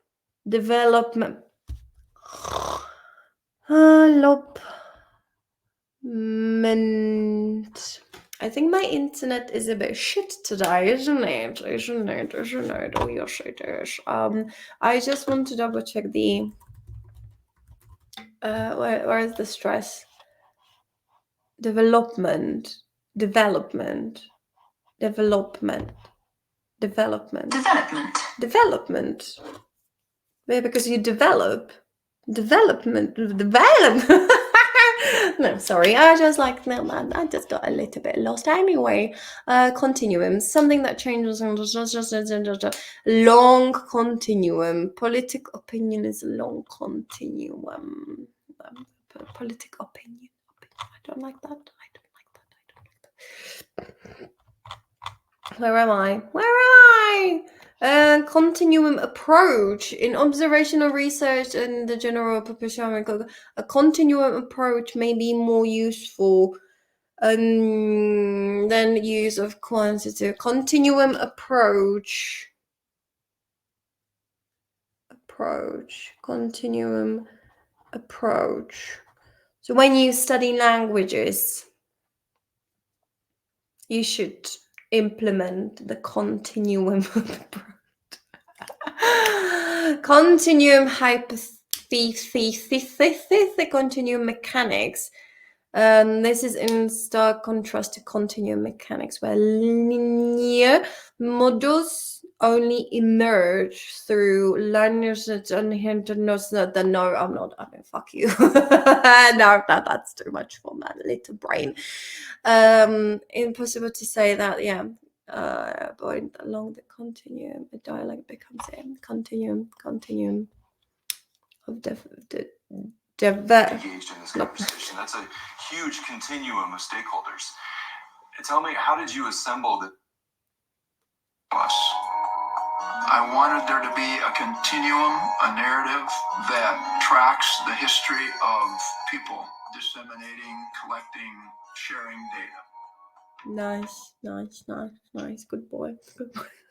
I think my internet is a bit shit today, isn't it? Oh yes, it is. I just want to double check the where is the stress? Development. Yeah, because you develop. No, sorry. I just I just got a little bit lost. Anyway, continuum, something that changes. Long continuum. Politic opinion is a long continuum. Politic opinion. I don't like that. Where am I? Continuum approach in observational research and the general population. A continuum approach may be more useful than use of quantitative. Continuum approach. Continuum approach. So when you study languages, you should implement the continuum approach. Continuum hypothesis, continuum mechanics. This is in stark contrast to continuum mechanics, where linear models only emerge through linears and unhindered nodes. No, I'm not. I mean, fuck you. No, that's too much for my little brain. Impossible to say that. Yeah. Point along the continuum, a dialect becomes a continuum of engaged in this conversation. That's a huge continuum of stakeholders. Tell me, how did you assemble the I wanted there to be a continuum, a narrative that tracks the history of people disseminating, collecting, sharing data. Nice. Good boy.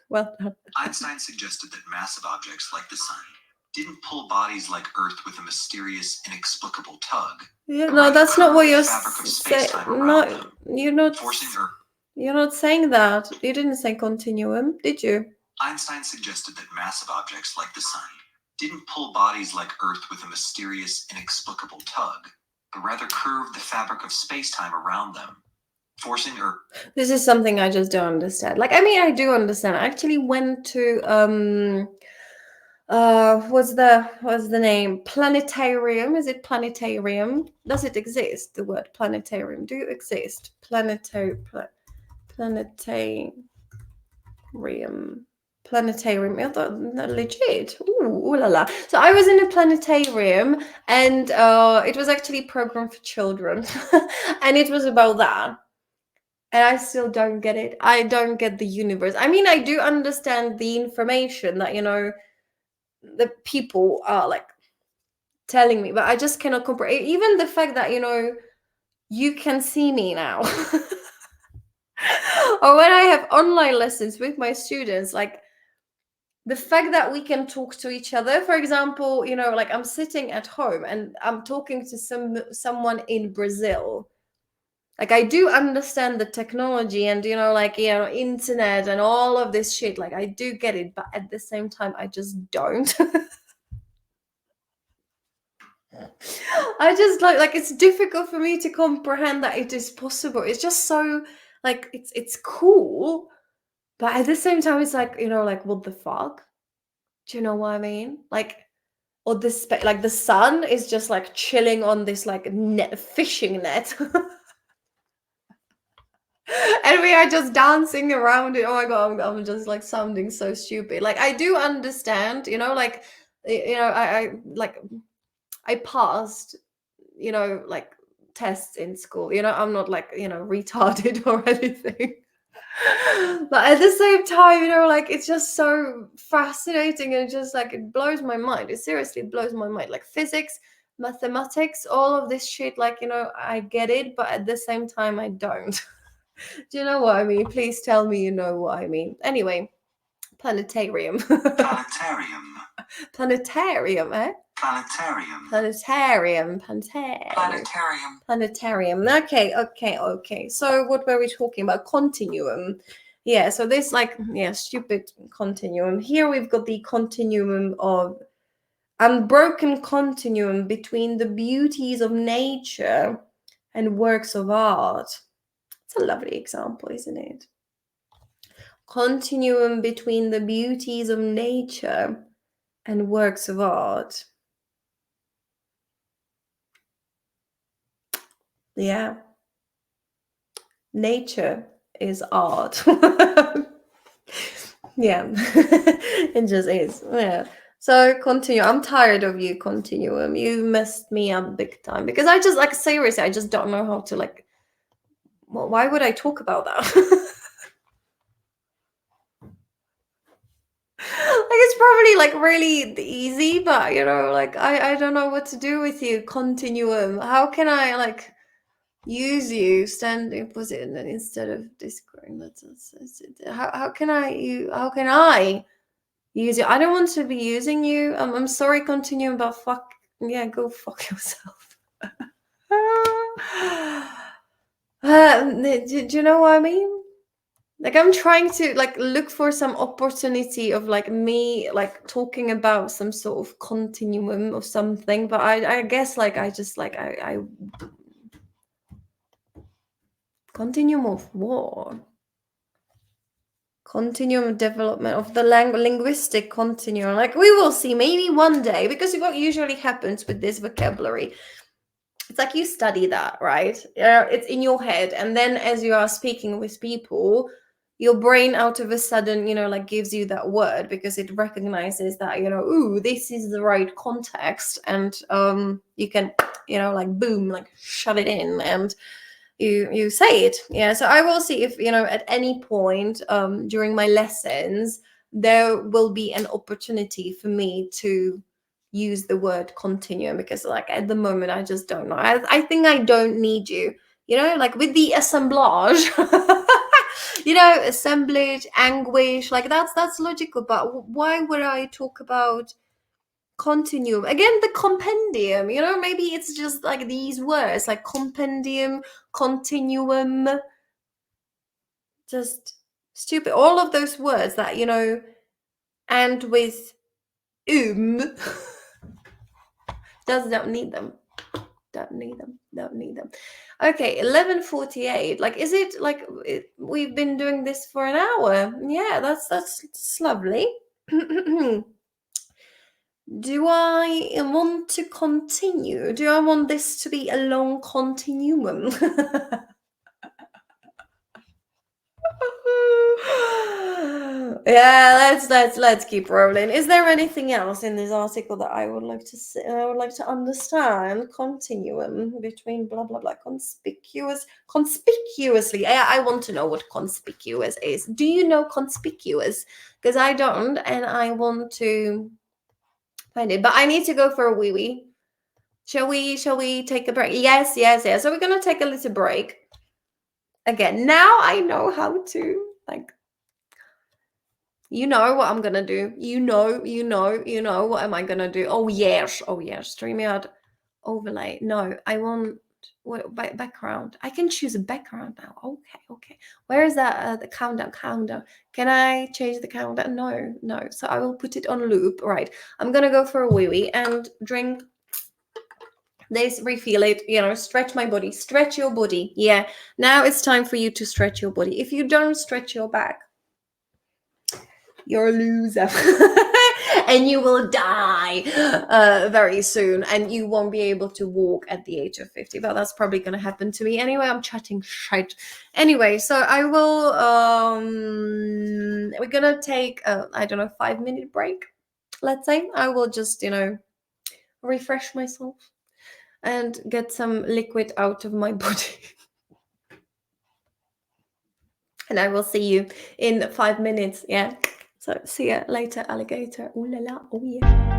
Well done. Einstein suggested that massive objects like the sun didn't pull bodies like Earth with a mysterious, inexplicable tug. Yeah, no, that's not what you're saying. No, you're not. Forcing Earth. You're not saying that. You didn't say continuum, did you? Einstein suggested that massive objects like the sun didn't pull bodies like Earth with a mysterious, inexplicable tug, but rather curved the fabric of space-time around them, forcing Earth. This is something I just don't understand. Like, I mean, I do understand. I actually went to what's the name? Planetarium. Is it planetarium? Does it exist? The word planetarium. Do you exist? Planetarium. I thought that legit. Ooh la la. So I was in a planetarium, and it was actually programmed for children, and it was about that. And I still don't get it. I don't get the universe. I mean, I do understand the information that, you know, the people are like telling me, but I just cannot comprehend. Even the fact that, you know, you can see me now. Or when I have online lessons with my students, like the fact that we can talk to each other, for example, you know, like I'm sitting at home and I'm talking to someone in Brazil. Like I do understand the technology and, you know, like, you know, internet and all of this shit. Like I do get it, but at the same time, I just don't. I just like it's difficult for me to comprehend that it is possible. It's just so like it's cool, but at the same time, it's like, you know, like what the fuck? Do you know what I mean? Like, or this like the sun is just like chilling on this like fishing net. And we are just dancing around it. Oh my god, I'm just like sounding so stupid. Like I do understand, you know, like, you know, I passed, you know, like tests in school. You know, I'm not like, you know, retarded or anything. But at the same time, you know, like it's just so fascinating and just like it blows my mind. It seriously blows my mind. Like physics, mathematics, all of this shit, like, you know, I get it, but at the same time I don't. Do you know what I mean? Please tell me you know what I mean. Anyway, planetarium. Planetarium. Planetarium, eh? Planetarium. Planetarium. Planetarium. Okay. So what were we talking about? Continuum. Yeah, so this like, yeah, stupid continuum. Here we've got the continuum of unbroken continuum between the beauties of nature and works of art. It's a lovely example, isn't it? Continuum between the beauties of nature and works of art. Yeah. Nature is art. Yeah. It just is. Yeah. So continue. I'm tired of you, continuum. You messed me up big time because I just like seriously, I just don't know how to like. Well, why would I talk about that? Like it's probably like really easy, but you know, like I don't know what to do with you, continuum. How can I like use you standing position instead of discording? How can I use you? I don't want to be using you. I'm sorry, continuum, but fuck yeah, go fuck yourself. Do you know what I mean? Like I'm trying to like look for some opportunity of like me like talking about some sort of continuum of something, but I guess like I just like I continuum of what? Continuum of development of the linguistic continuum. Like we will see maybe one day, because what usually happens with this vocabulary, it's like you study that, right? It's in your head, and then as you are speaking with people, your brain out of a sudden, you know, like gives you that word because it recognizes that, you know, ooh, this is the right context, and you can, you know, like boom, like shove it in and you say it. Yeah, so I will see if, you know, at any point during my lessons there will be an opportunity for me to use the word continuum, because like at the moment I just don't know. I think I don't need you, you know, like with the assemblage. You know, assemblage, anguish, like that's logical, but why would I talk about continuum again? The compendium, you know, maybe it's just like these words like compendium, continuum, just stupid, all of those words that, you know, and with don't need them. Okay, 11:48. Like, is it like we've been doing this for an hour? Yeah, that's lovely. Do I want to continue? Do I want this to be a long continuum? Yeah, let's keep rolling. Is there anything else in this article that I would like to see, I would like to understand? Continuum between blah blah blah, conspicuously. I want to know what conspicuous is. Do you know conspicuous? Because I don't, and I want to find it. But I need to go for a wee wee. Shall we take a break? Yes. So we're gonna take a little break. again, now I know how to, like, you know what I'm gonna do. You know what am I gonna do? Oh yes, StreamYard overlay. No, I want background. I can choose a background now. Okay. Where is that? The countdown. Can I change the countdown? No. So I will put it on loop. Right. I'm gonna go for a wee and drink this, refill it, stretch my body, stretch your body. Yeah, now it's time for you to stretch your body. If you don't stretch your back, you're a loser. And you will die very soon, and you won't be able to walk at the age of 50. But that's probably going to happen to me anyway. I'm chatting shite anyway. So I will we're gonna take I don't know, 5-minute break, let's say. I will just refresh myself and get some liquid out of my body. And I will see you in 5 minutes. Yeah. So see you later, alligator. Ooh la la. Oh yeah.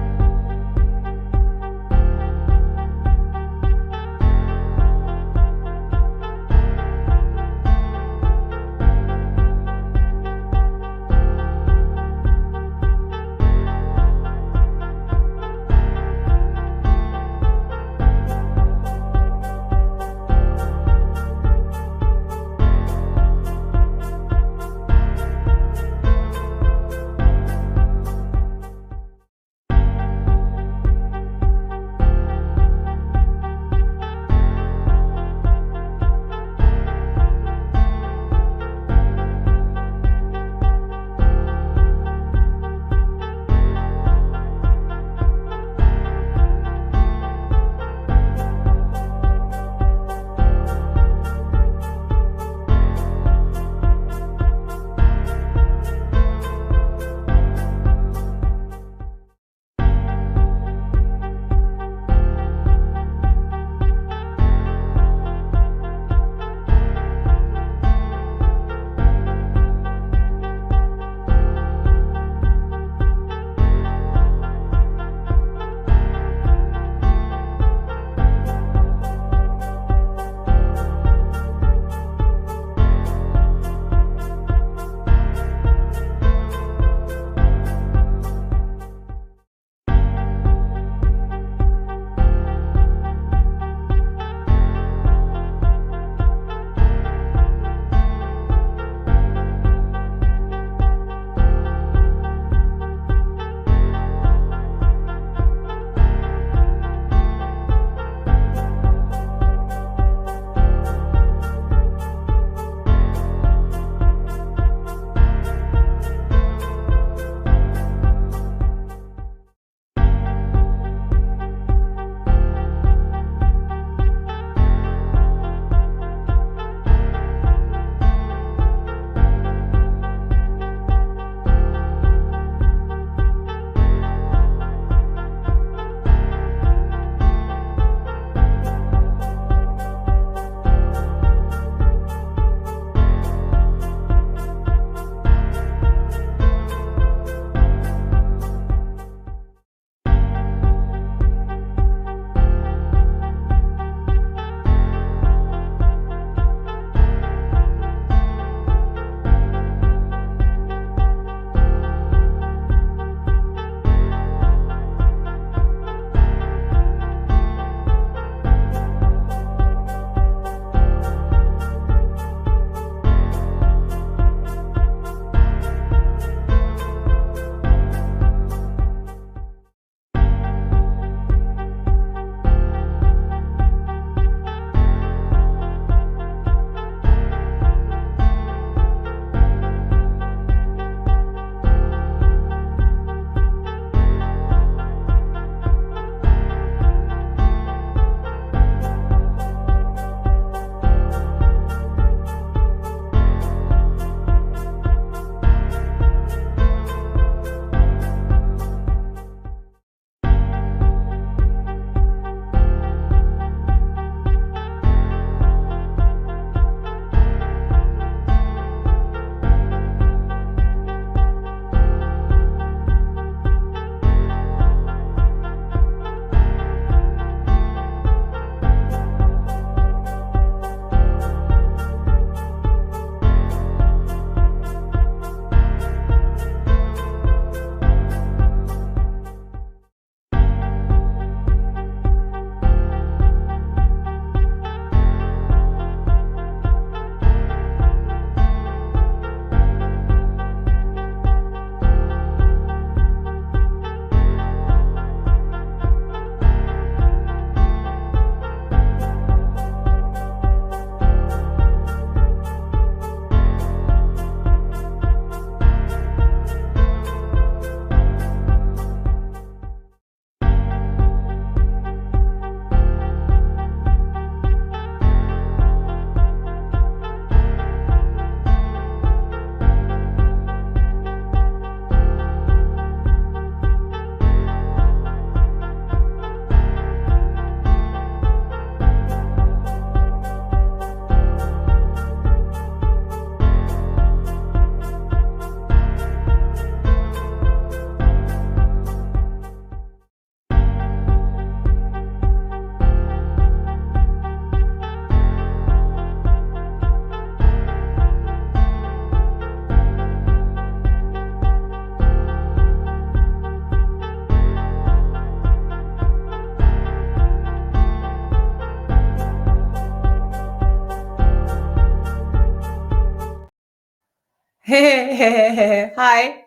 Hi.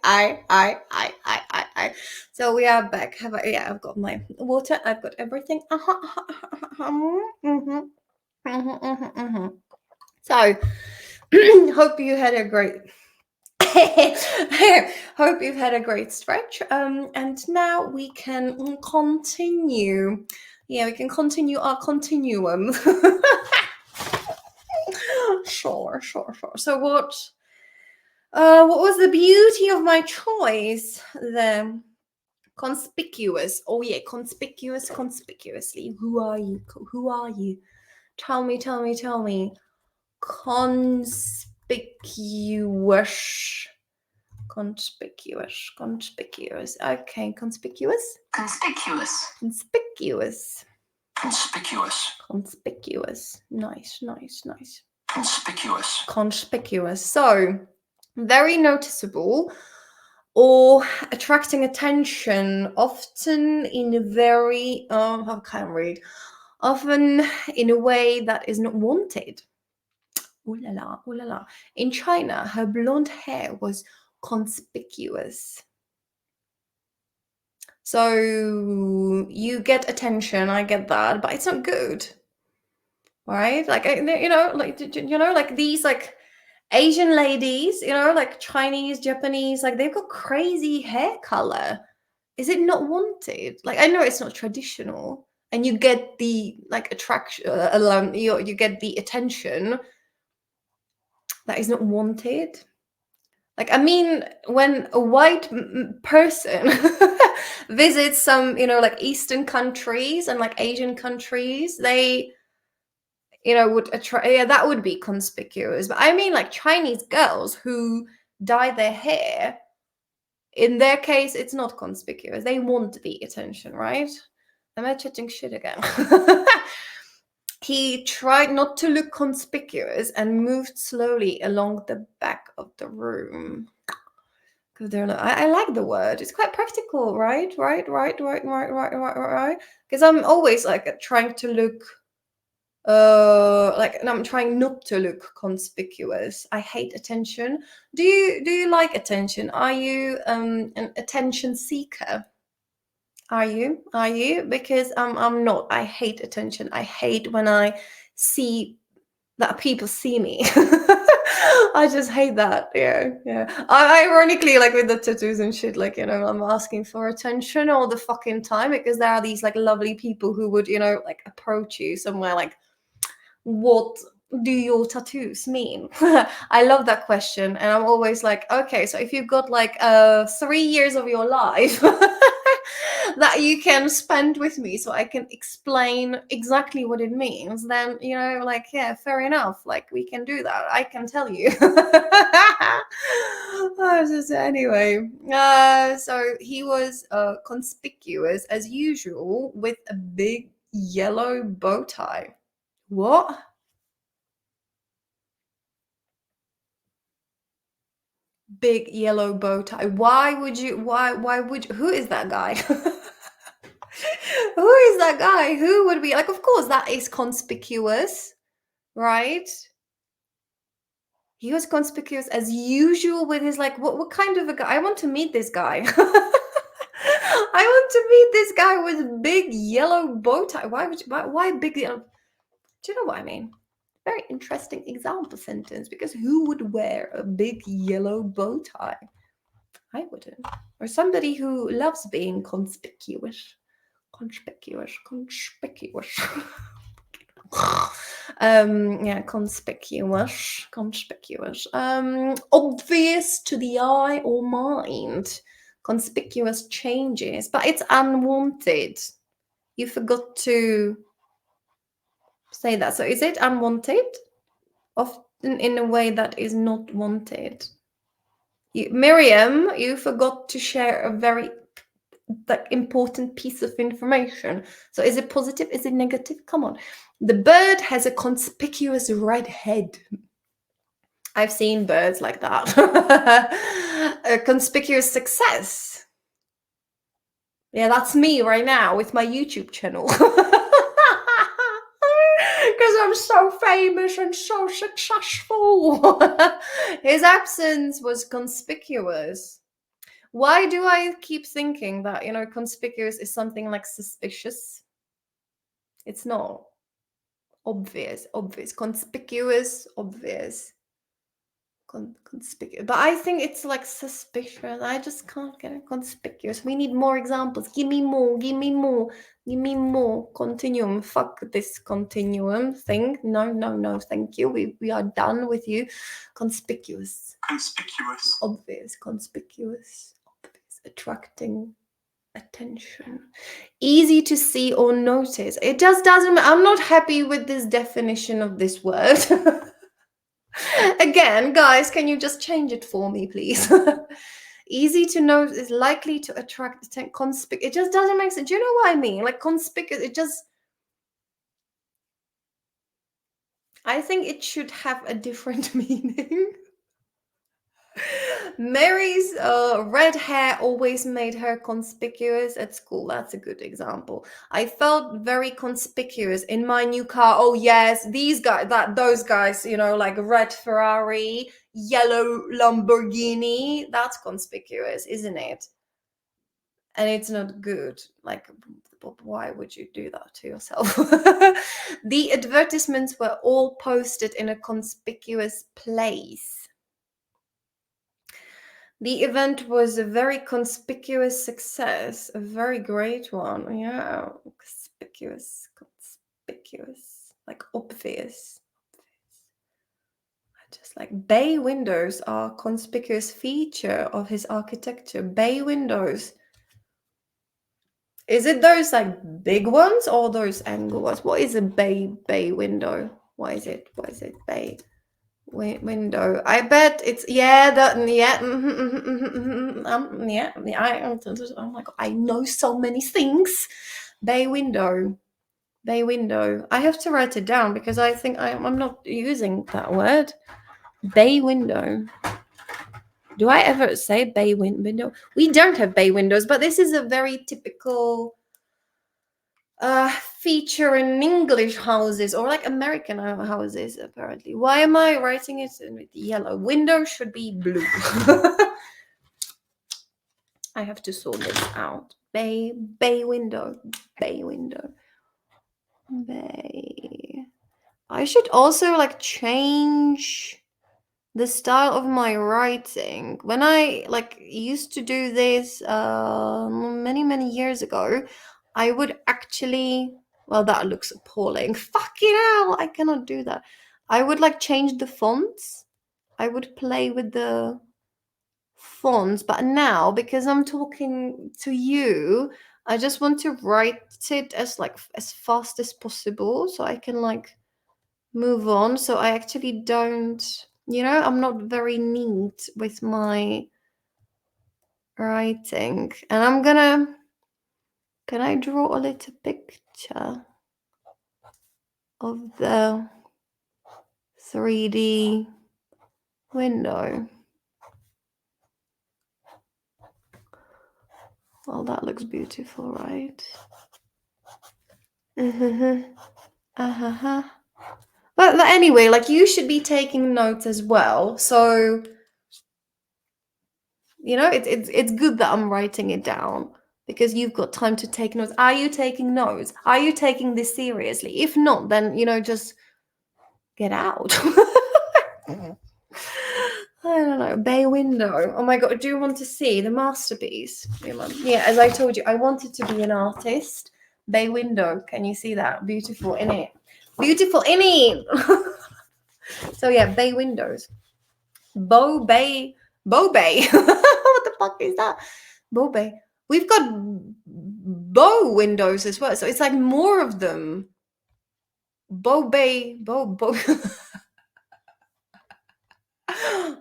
So we are back. I've got my water. I've got everything. So, hope you had a great. Hope you've had a great stretch. And now we can continue. Yeah, we can continue our continuum. Sure. So what was the beauty of my choice? The conspicuous. Oh yeah, conspicuously. Who are you? Tell me. Conspicuous. Okay, conspicuous. Conspicuous. Nice. Conspicuous. So, very noticeable or attracting attention, often in a very, I can't read, often in a way that is not wanted. Ooh la la. In China, her blonde hair was conspicuous. So you get attention, I get that, but it's not good, right? Like like these like Asian ladies, like Chinese, Japanese, like they've got crazy hair color. Is it not wanted? Like I know it's not traditional, and you get the like attraction, you get the attention that is not wanted. Like, I mean, when a white person visits some, like Eastern countries and like Asian countries, they, would attract, yeah, that would be conspicuous. But I mean, like Chinese girls who dye their hair, in their case, it's not conspicuous. They want the attention, right? Am I chatting shit again? He tried not to look conspicuous and moved slowly along the back of the room. Because they're like, I like the word. It's quite practical, right? Because I'm always like trying to look, and I'm trying not to look conspicuous. I hate attention. Do you like attention? Are you an attention seeker? Are you? Because I'm not. I hate attention. I hate when I see that people see me. I just hate that. Yeah. Ironically, like with the tattoos and shit, like, I'm asking for attention all the fucking time because there are these like lovely people who would, like approach you somewhere like, what do your tattoos mean? I love that question. And I'm always like, okay, so if you've got like 3 years of your life that you can spend with me so I can explain exactly what it means, then, like, yeah, fair enough. Like, we can do that. I can tell you. Anyway, so he was conspicuous as usual with a big yellow bow tie. What? Big yellow bow tie. Why would you, who is that guy? Who is that guy? Who would be like, of course, that is conspicuous, right? He was conspicuous as usual with his like, what kind of a guy? I want to meet this guy. I want to meet this guy with big yellow bow tie. Why big yellow? Do you know what I mean? Very interesting example sentence, because who would wear a big yellow bow tie? I wouldn't. Or somebody who loves being conspicuous. Conspicuous. Yeah, conspicuous. Obvious to the eye or mind. Conspicuous changes, but it's unwanted. You forgot to say that. So is it unwanted? Often in a way that is not wanted. Miriam, you forgot to share a very important piece of information. So is it positive? Is it negative? Come on. The bird has a conspicuous red head. I've seen birds like that. A conspicuous success. Yeah, that's me right now with my YouTube channel. because I'm so famous and so successful. His absence was conspicuous. Why do I keep thinking that, conspicuous is something like suspicious? It's not. Obvious, conspicuous, obvious. Conspicuous, but I think it's like suspicious. I just can't get it. Conspicuous. We need more examples. Give me more. Continuum. Fuck this continuum thing. No, thank you. We are done with you. Conspicuous, obvious, conspicuous, obvious, attracting attention, easy to see or notice. It just doesn't. I'm not happy with this definition of this word. Again, guys, can you just change it for me, please? Easy to know is likely to attract attention. It just doesn't make sense. Do you know what I mean? Like conspicuous, I think it should have a different meaning. Mary's red hair always made her conspicuous at school. That's a good example. I felt very conspicuous in my new car. Oh yes, those guys, like red Ferrari, yellow Lamborghini. That's conspicuous, isn't it? And it's not good. Like, why would you do that to yourself? The advertisements were all posted in a conspicuous place. The event was a very conspicuous success, a very great one. Yeah, conspicuous, like obvious. Just like bay windows are a conspicuous feature of his architecture. Bay windows. Is it those like big ones or those angle ones? What is a bay window? Why is it bay? Window. I bet it's oh my god, I know so many things. Bay window. I have to write it down because I think I'm not using that word. Bay window. Do I ever say bay window? We don't have bay windows, but this is a very typical feature in English houses or like American houses, apparently. Why am I writing it with yellow? Window should be blue. I have to sort this out. Bay window. I should also like change the style of my writing. When I like used to do this many years ago, I would actually, well, that looks appalling. Fucking hell, I cannot do that. I would like change the fonts. I would play with the fonts, but now because I'm talking to you, I just want to write it as fast as possible so I can like move on. So I actually don't, I'm not very neat with my writing. And can I draw a little picture of the 3D window? Well, that looks beautiful, right? But anyway, like you should be taking notes as well. So, it's good that I'm writing it down because you've got time to take notes. Are you taking notes? Are you taking this seriously? If not, then, just get out. I don't know. Bay window. Oh my God. Do you want to see the masterpiece? Yeah, as I told you, I wanted to be an artist. Bay window. Can you see that? Beautiful, innit? Beautiful, innit? So yeah, bay windows. Bow Bay. What the fuck is that? Bow Bay. We've got bow windows as well. So it's like more of them. Bow Bay. Bow.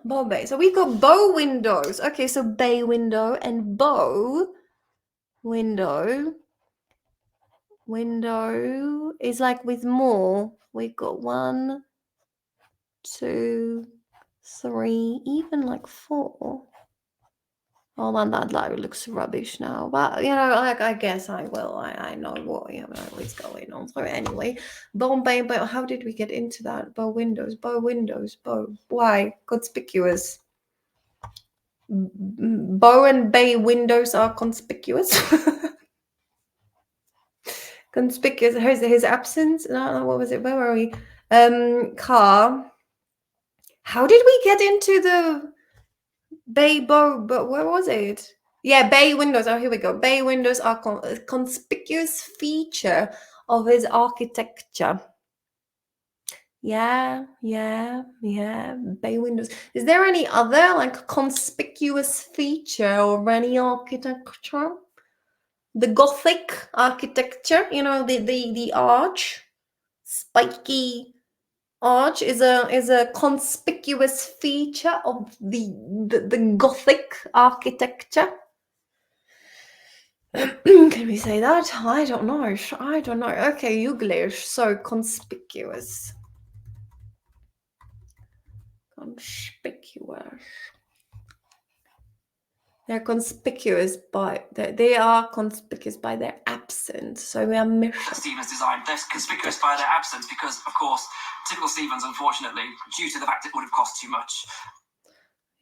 Bow Bay. So we've got bow windows. Okay, so bay window and bow window. Window is like with more. We've got 1, 2, 3, even like 4. Oh man, that looks rubbish now. But you know, like I guess I will. I know what is going on. So anyway, bow. How did we get into that? Bow windows. Why conspicuous? Bow and bay windows are conspicuous. Conspicuous. His absence. No, what was it? Where were we? Car. How did we get into the bay bow? But where was it? Yeah, bay windows. Oh, here we go. Bay windows are a conspicuous feature of his architecture. Yeah. Bay windows. Is there any other like conspicuous feature of any architecture? The Gothic architecture, you know, the arch, spiky arch is a conspicuous feature of the Gothic architecture. Can we say that? I don't know. Okay, English. So conspicuous. They're conspicuous by they are conspicuous by their absence. So we are missing. Stevens designed. They're conspicuous by their absence because, of course, typical Stevens, unfortunately, due to the fact it would have cost too much.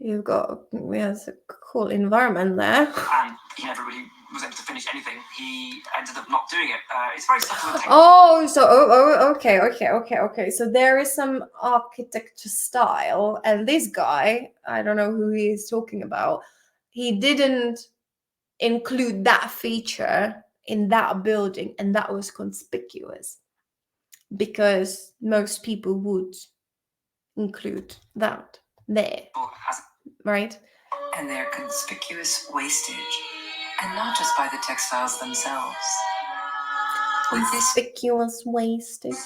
You've got a cool environment there. And he never really was able to finish anything. He ended up not doing it. It's very subtle. Okay. So there is some architecture style, and this guy, I don't know who he is talking about, he didn't include that feature in that building, and that was conspicuous because most people would include that there, right? And their conspicuous wastage, and not just by the textiles themselves. Conspicuous wastage.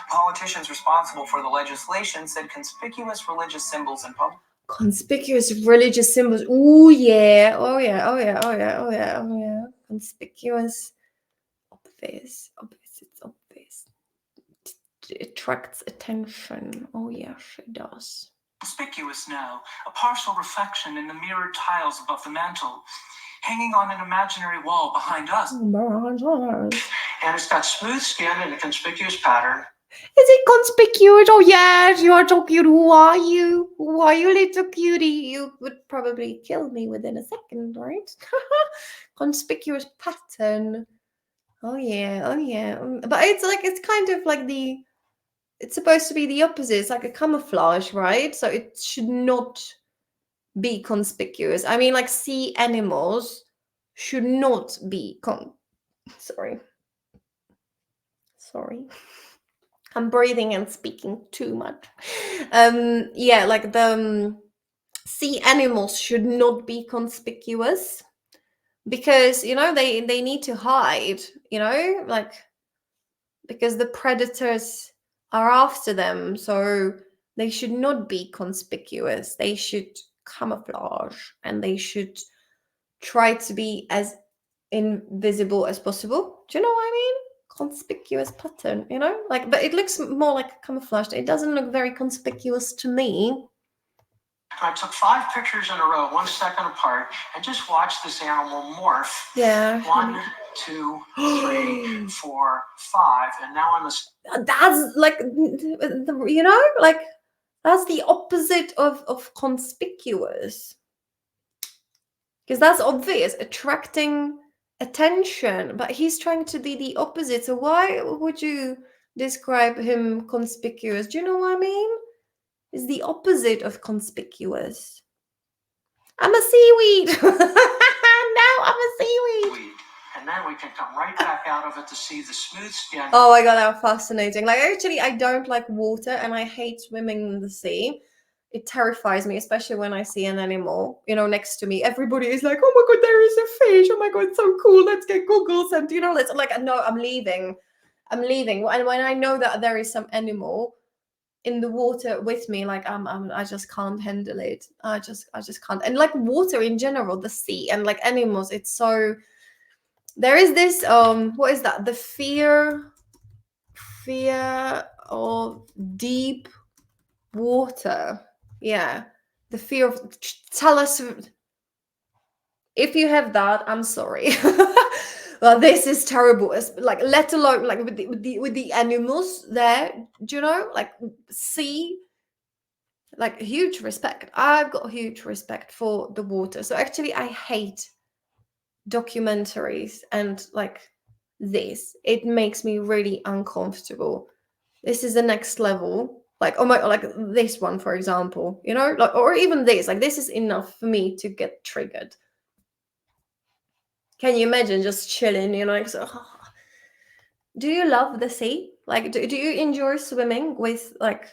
Politicians responsible for the legislation said conspicuous religious symbols in public. Conspicuous religious symbols. Oh yeah. Conspicuous. Obvious. It's obvious. It attracts attention. Oh yes, it does. Conspicuous now, a partial reflection in the mirrored tiles above the mantle, hanging on an imaginary wall behind us. And it's got smooth skin and a conspicuous pattern. Is it conspicuous? Oh yes, you are so cute. Who are you? Little cutie? You would probably kill me within a second, right? Conspicuous pattern. Oh yeah. But it's kind of like it's supposed to be the opposite. It's like a camouflage, right? So it should not be conspicuous. I mean, like sea animals should not be Sorry. I'm breathing and speaking too much. Yeah, like the sea animals should not be conspicuous because, you know, they need to hide, you know, like because the predators are after them. So they should not be conspicuous. They should camouflage and they should try to be as invisible as possible. Do you know what I mean? Conspicuous pattern, you know, like, but it looks more like camouflage. It doesn't look very conspicuous to me. I took 5 pictures in a row, 1 second apart, and just watched this animal morph. Yeah. 1, 2, 3, 4, 5, and now I'm That's like, you know, like that's the opposite of conspicuous. Because that's obvious, attracting attention, but he's trying to be the opposite. So why would you describe him conspicuous? Do you know what I mean? It's the opposite of conspicuous. I'm a seaweed. Now I'm a seaweed. And then we can come right back out of it to see the smooth skin. Oh my god, how fascinating. Like, actually, I don't like water and I hate swimming in the sea. It terrifies me, especially when I see an animal, you know, next to me. Everybody is like, oh my god, there is a fish. Oh my god, so cool. Let's get goggles. And, you know, let's like, no, I'm leaving. And when I know that there is some animal in the water with me, like I just can't handle it. I just can't. And like water in general, the sea and like animals, it's so, there is this, what is that? The fear of deep water. Yeah, the fear of, tell us If you have that, I'm sorry. Well, this is terrible. It's like, let alone like with the animals there, do you know? Like, see, like, huge respect. I've got huge respect for the water. So actually, I hate documentaries and like this. It makes me really uncomfortable. This is the next level. Like, oh my, like this one, for example, you know, like, or even this, like, this is enough for me to get triggered. Can you imagine just chilling, you know, like, so, do you love the sea? Like, do you enjoy swimming with like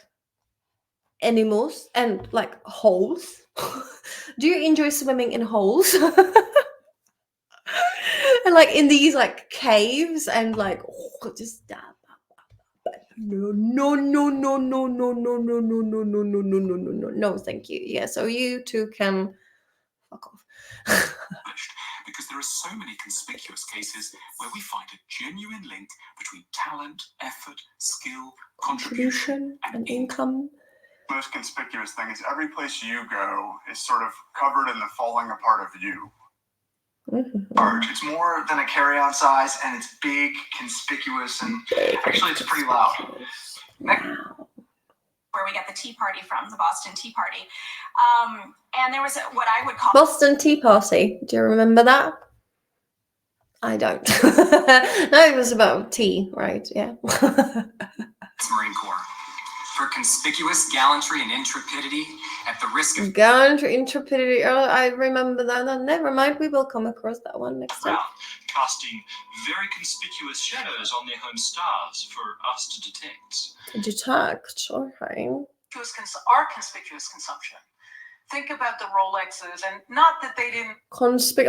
animals and like holes? Do you enjoy swimming in holes? And like in these like caves and like, oh, just no, no, no, no, no, no, no, no, no, no, no, no, no, no, no, no, no, thank you. Yeah, so you two can fuck off. Because there are so many conspicuous cases where we find a genuine link between talent, effort, skill, contribution, And income. Most conspicuous thing is every place you go is sort of covered in the falling apart of you. It's more than a carry-on size, and it's big, conspicuous, and actually it's pretty loud. Where we get the Tea Party from, the Boston Tea Party. And there was what I would call Boston Tea Party. Do you remember that? I don't. No, it was about tea, right? Yeah. Marine Corps. For conspicuous gallantry and intrepidity at the risk of Gallantry, intrepidity. Oh, I remember that. No, never mind. We will come across that one next time. casting very conspicuous shadows on their home stars for us to detect. Detect, okay. Our conspicuous consumption. Think about the Rolexes, and not that they didn't.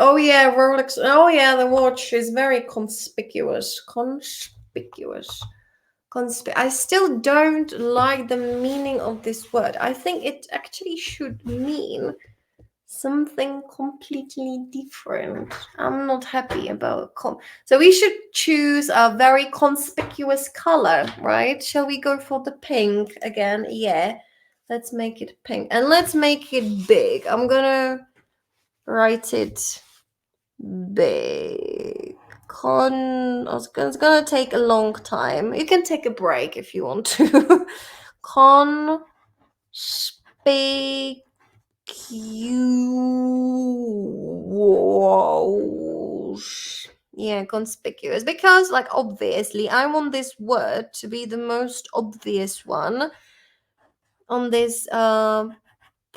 Oh yeah, Rolex. Oh yeah, the watch is very conspicuous. I still don't like the meaning of this word. I think it actually should mean something completely different. I'm not happy about so we should choose a very conspicuous color, right? Shall we go for the pink again? Yeah, let's make it pink and let's make it big. I'm gonna write it big. It's gonna take a long time. You can take a break if you want to. Conspicuous. Yeah, conspicuous. Because, like, obviously, I want this word to be the most obvious one on this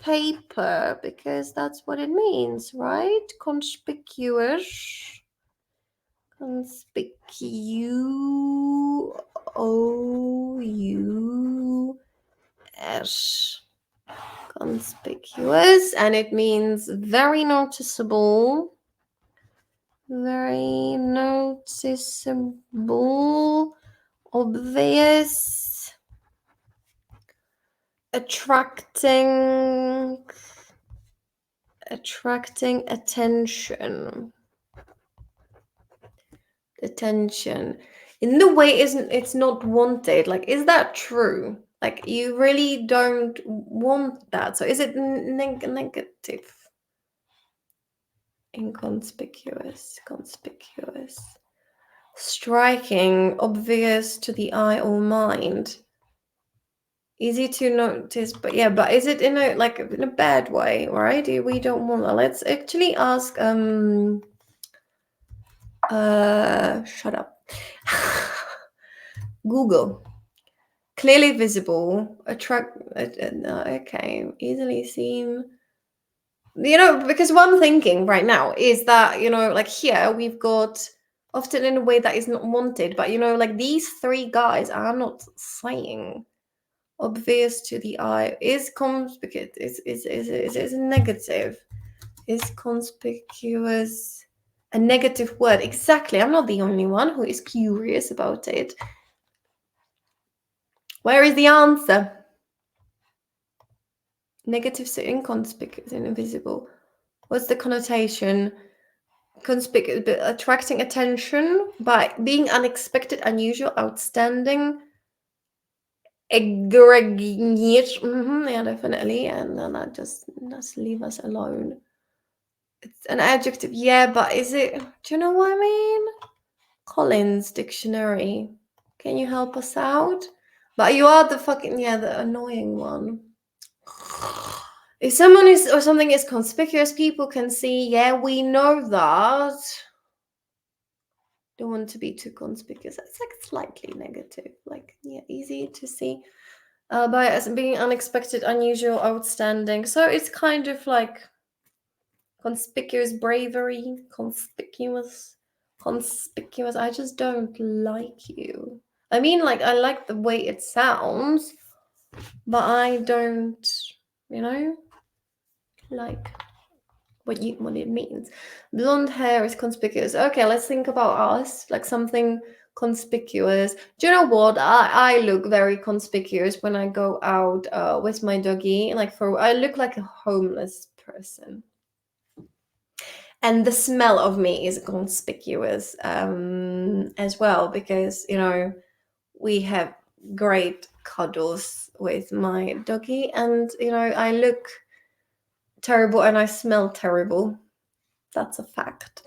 paper, because that's what it means, right? Conspicuous. Conspicuous. Conspicuous, and it means very noticeable, very noticeable, obvious, attracting attention. In the way it's not wanted. Like, is that true? Like, you really don't want that. So is it negative? Inconspicuous, conspicuous, striking, obvious to the eye or mind, easy to notice. But yeah, but is it in a bad way, right? We don't want that. Let's actually ask shut up. Google. Clearly visible, okay, easily seen. You know, because what I'm thinking right now is that, you know, like here we've got often in a way that is not wanted, but you know, like these three guys are not saying obvious to the eye. Is conspicuous, is negative, is conspicuous a negative word? Exactly. I'm not the only one who is curious about it. Where is the answer? Negative, so inconspicuous and invisible. What's the connotation? Conspicuous, attracting attention by being unexpected, unusual, outstanding, egregious. Yeah, definitely. And then just leave us alone. It's an adjective, yeah, but is it? Do you know what I mean? Collins Dictionary. Can you help us out? But you are the fucking, yeah, the annoying one. If someone is or something is conspicuous, people can see. Yeah, we know that. Don't want to be too conspicuous. It's like slightly negative. Like, yeah, easy to see. By as being unexpected, unusual, outstanding. So it's kind of like conspicuous bravery, conspicuous. I just don't like you. I mean, like, I like the way it sounds, but I don't, like what it means. Blonde hair is conspicuous. Okay, let's think about us, like something conspicuous. Do you know what? I look very conspicuous when I go out with my doggy. Like I look like a homeless person. And the smell of me is conspicuous as well, because we have great cuddles with my doggy, and I look terrible and I smell terrible. That's a fact.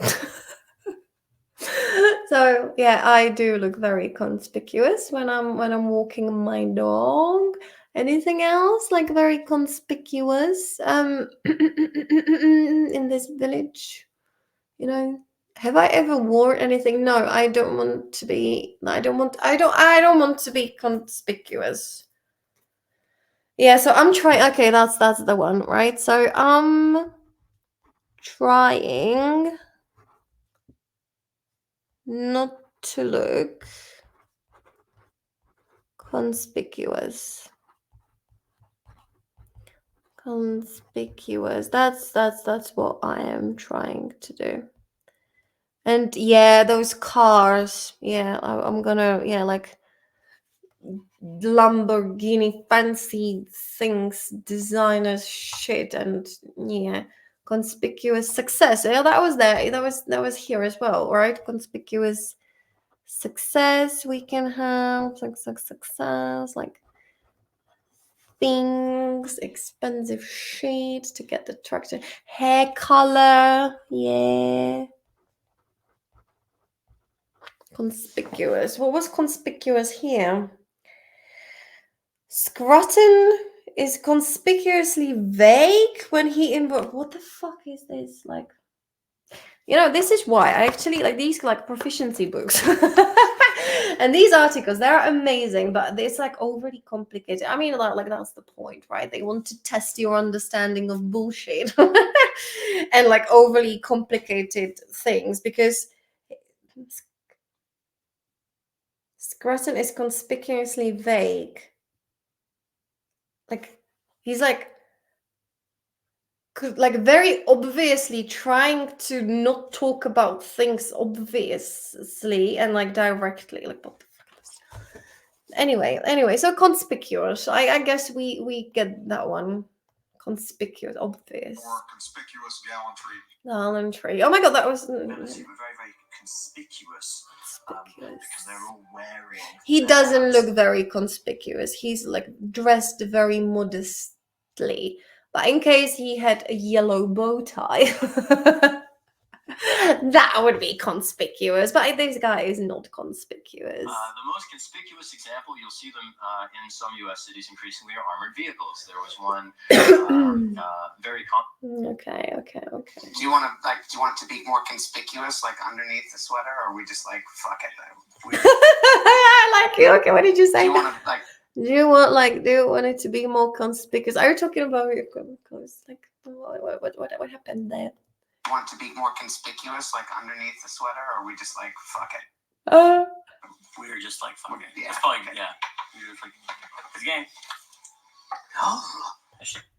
So yeah, I do look very conspicuous when I'm walking my dog. Anything else like very conspicuous in this village? Have I ever worn anything? No, I don't want to be. I don't want to be conspicuous. Yeah, so I'm trying. Okay, that's the one, right? So trying not to look conspicuous. That's what I am trying to do. And yeah, those cars. Yeah, I'm gonna like Lamborghini fancy things, designer shit, and yeah, conspicuous success. Yeah, that was there. That was here as well, right? Conspicuous success. We can have success, like things, expensive shit to get the traction, hair color. Yeah. Conspicuous. What was conspicuous here? Scruton is conspicuously vague when he invoked. What the fuck is this? Like, this is why I actually like these like proficiency books. And these articles, they're amazing, but it's like overly complicated. I mean, like that's the point, right? They want to test your understanding of bullshit and like overly complicated things, because Scruton is conspicuously vague. Like he's like very obviously trying to not talk about things obviously and like directly. Like what the fuck is this? Anyway, so conspicuous. I guess we get that one. Conspicuous, obvious. Or conspicuous gallantry. Gallantry. Oh my god, that was. They were very, very conspicuous. Because they're all wearing. He doesn't look very conspicuous. He's like dressed very modestly. But in case he had a yellow bow tie, that would be conspicuous. But this guy is not conspicuous. The most conspicuous example, you'll see them in some U.S. cities increasingly, are armored vehicles. There was one very. Okay. Do you want it to be more conspicuous, like underneath the sweater, or are we just like fuck it? I like you. Okay, what did you say? Do you want to like? Do you want it to be more conspicuous? Are you talking about your clothes? Like what happened there? You want it to be more conspicuous, like underneath the sweater, or are we just like fuck it? We were just like fuck it. Yeah. It's probably, yeah. We were just like, it's a game.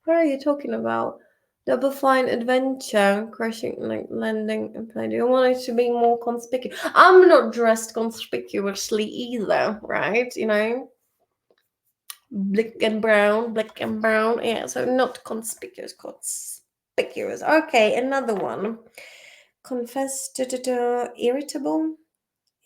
What are you talking about? Double Fine Adventure, crashing, like landing and play. Do you want it to be more conspicuous? I'm not dressed conspicuously either, right? Black and brown. Yeah, so not conspicuous. Okay, another one. Confess irritable.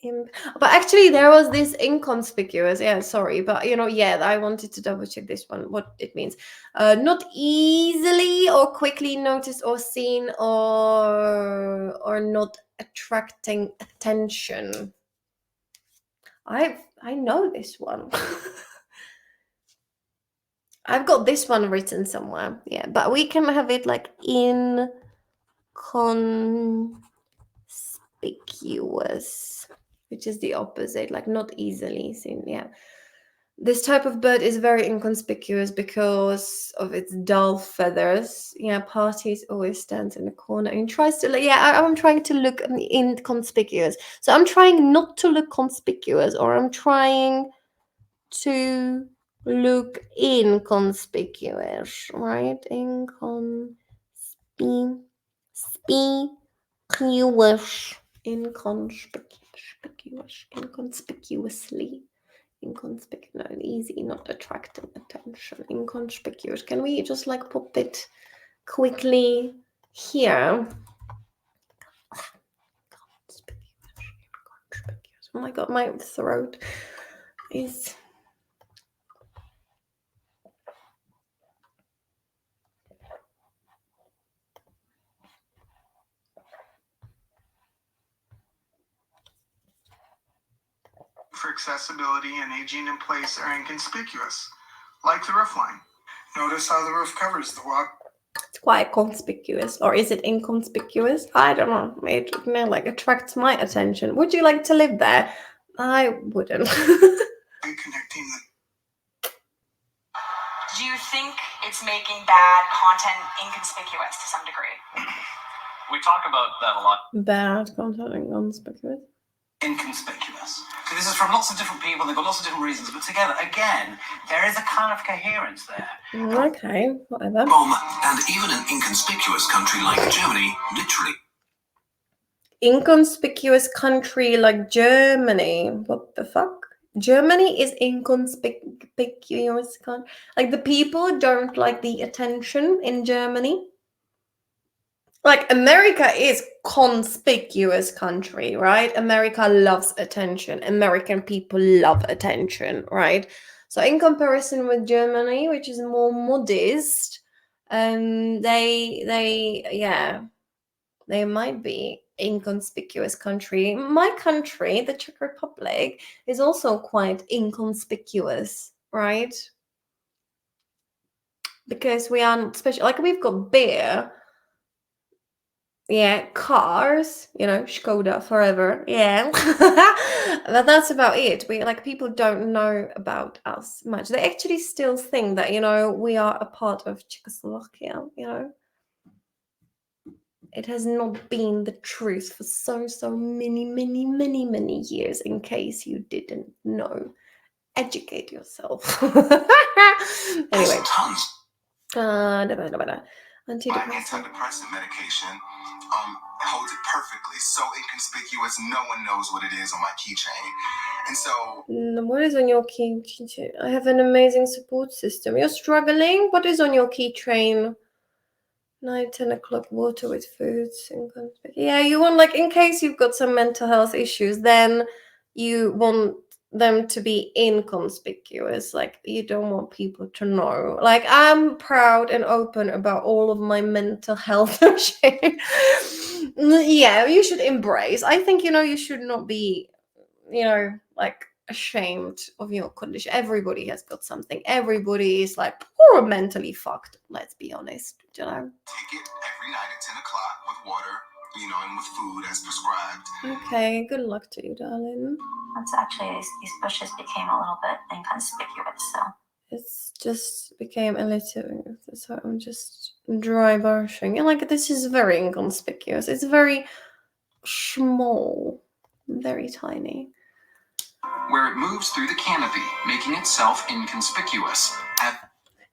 But actually, there was this inconspicuous. Yeah, sorry, but yeah, I wanted to double check this one. What it means? Not easily or quickly noticed or seen, or not attracting attention. I know this one. I've got this one written somewhere. Yeah, but we can have it like inconspicuous, which is the opposite, like not easily seen. Yeah. This type of bird is very inconspicuous because of its dull feathers. Yeah, parties always stands in the corner and tries to look. Yeah, I'm trying to look inconspicuous. So I'm trying not to look conspicuous, or I'm trying to look inconspicuous, right? Inconspicuous. Inconspicuously. Inconspicuous, no, easy, not attracting attention. Inconspicuous. Can we just like pop it quickly here? Inconspicuous. Oh my god, my throat is. For accessibility and aging in place are inconspicuous, like the roof line. Notice how the roof covers the walk. It's quite conspicuous, or is it inconspicuous? I don't know. It like attracts my attention. Would you like to live there? I wouldn't. Connecting the. Do you think it's making bad content inconspicuous to some degree? We talk about that a lot. Bad content inconspicuous. Inconspicuous. So this is from lots of different people, they've got lots of different reasons, but together, again, there is a kind of coherence there. Okay, whatever. And even an inconspicuous country like Germany, literally. Inconspicuous country like Germany. What the fuck? Germany is inconspicuous. Like the people don't like the attention in Germany. Like America is conspicuous country, right? America loves attention. American people love attention, right? So in comparison with Germany, which is more modest, they might be inconspicuous country. My country, the Czech Republic, is also quite inconspicuous, right? Because we aren't special. Like we've got beer. Yeah, cars, Skoda forever. Yeah. But that's about it. People don't know about us much. They actually still think that, we are a part of Czechoslovakia, It has not been the truth for so many years, in case you didn't know. Educate yourself. Anyway. Tons. Antidepressant medication holds it perfectly, so inconspicuous, no one knows what it is on my keychain. And so what is on your keychain? I have an amazing support system. You're struggling? What is on your keychain? 9-10 o'clock, water with foods. Yeah, you want, in case you've got some mental health issues, then you want them to be inconspicuous. You don't want people to know. I'm proud and open about all of my mental health shit. Yeah, you should embrace. I think, you should not be, ashamed of your condition. Everybody has got something. Everybody is poor mentally fucked. Let's be honest. Take it every night at 10 o'clock with water, and with food as prescribed. Okay, good luck to you, darling. That's actually, these bushes became a little bit inconspicuous, so. It's just became a little, so I'm just dry brushing. And this is very inconspicuous. It's very small, very tiny. Where it moves through the canopy, making itself inconspicuous.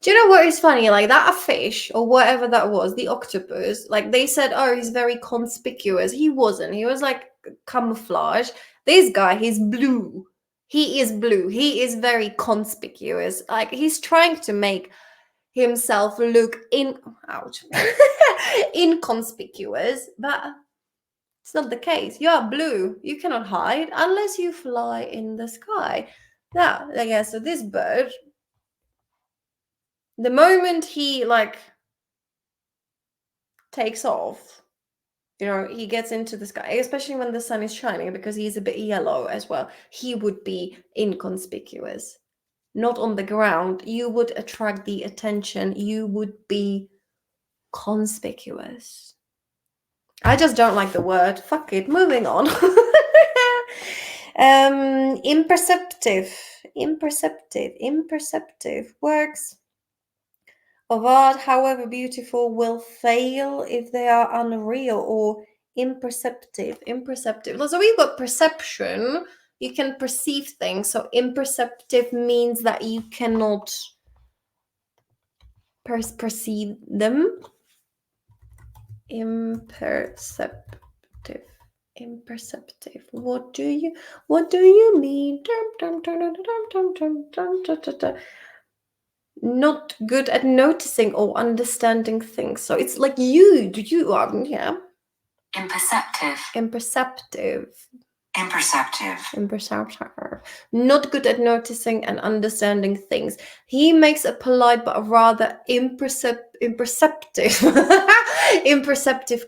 Do you know what is funny? That fish or whatever that was, the octopus, they said, oh, he's very conspicuous. He wasn't. He was camouflage. This guy, he's blue. He is blue. He is very conspicuous. He's trying to make himself look inconspicuous, but It's not the case. You are blue. You cannot hide unless you fly in the sky. Now, I guess, so this bird, the moment he like takes off, you know, he gets into the sky, especially when the sun is shining, because he's a bit yellow as well, he would be inconspicuous. Not on the ground. You would attract the attention. You would be conspicuous. I just don't like the word. Fuck it. Moving on. Imperceptive. Imperceptive works of art, however beautiful, will fail if they are unreal or imperceptive. So we've got perception. You can perceive things. So imperceptive means that you cannot perceive them. Imperceptive. What do you mean? Not good at noticing or understanding things. So it's like you are, yeah. Imperceptive. Not good at noticing and understanding things. He makes a polite but rather imperceptive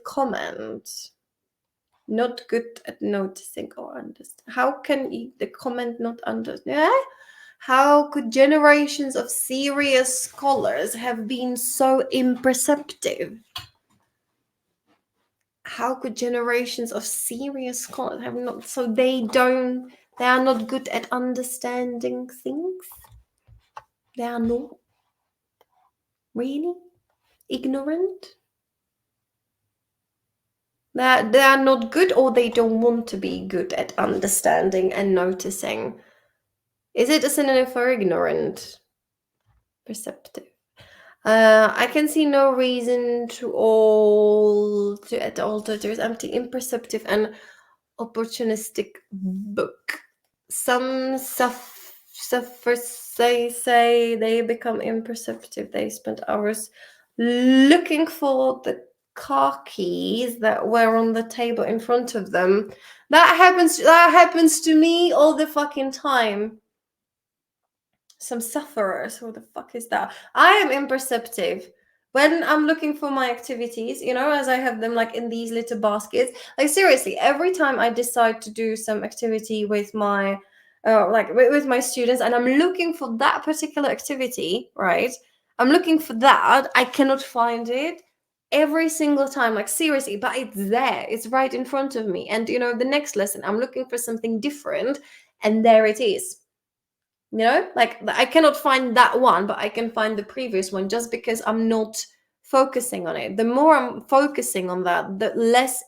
comment. Not good at noticing or understand. How can the comment not understand? How could generations of serious scholars have been so imperceptive? How could generations of serious scholars have not? So they are not good at understanding things. They are not really ignorant. They are not good, or they don't want to be good at understanding and noticing. Is it a synonym for ignorant? Perceptive. I can see no reason to alter. There's empty, imperceptive, and opportunistic book. Some suffers say they become imperceptive. They spend hours looking for the car keys that were on the table in front of them. That happens to me all the fucking time. Some sufferers. Who the fuck is that? I am imperceptive when I'm looking for my activities, you know, as I have them like in these little baskets. Like seriously, every time I decide to do some activity with my with my students, and I'm looking for that particular activity, right? I'm looking for that. I cannot find it every single time, like seriously, but it's there. It's right in front of me. And you know, the next lesson, I'm looking for something different, and there it is. You know, like I cannot find that one, but I can find the previous one just because I'm not focusing on it. The more I'm focusing on that, the less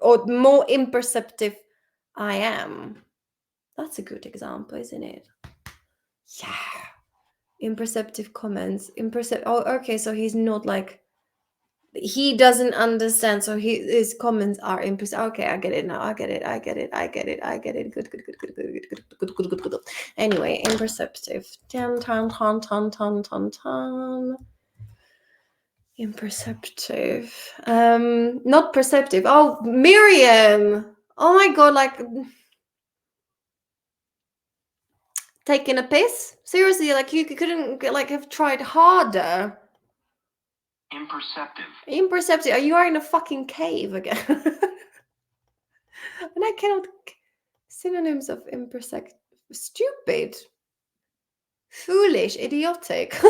or more imperceptive I am. That's a good example, isn't it? Yeah. Imperceptive comments. Oh, okay. So he's not like, he doesn't understand. So his comments are imperceptive. Okay, I get it now. I get it. Good. Anyway, imperceptive. Imperceptive. Not perceptive. Oh, Miriam. Oh my god, like taking a piss? Seriously, like you couldn't like have tried harder. Imperceptive. You are in a fucking cave again. And I cannot. Synonyms of imperceptive. Stupid. Foolish. Idiotic.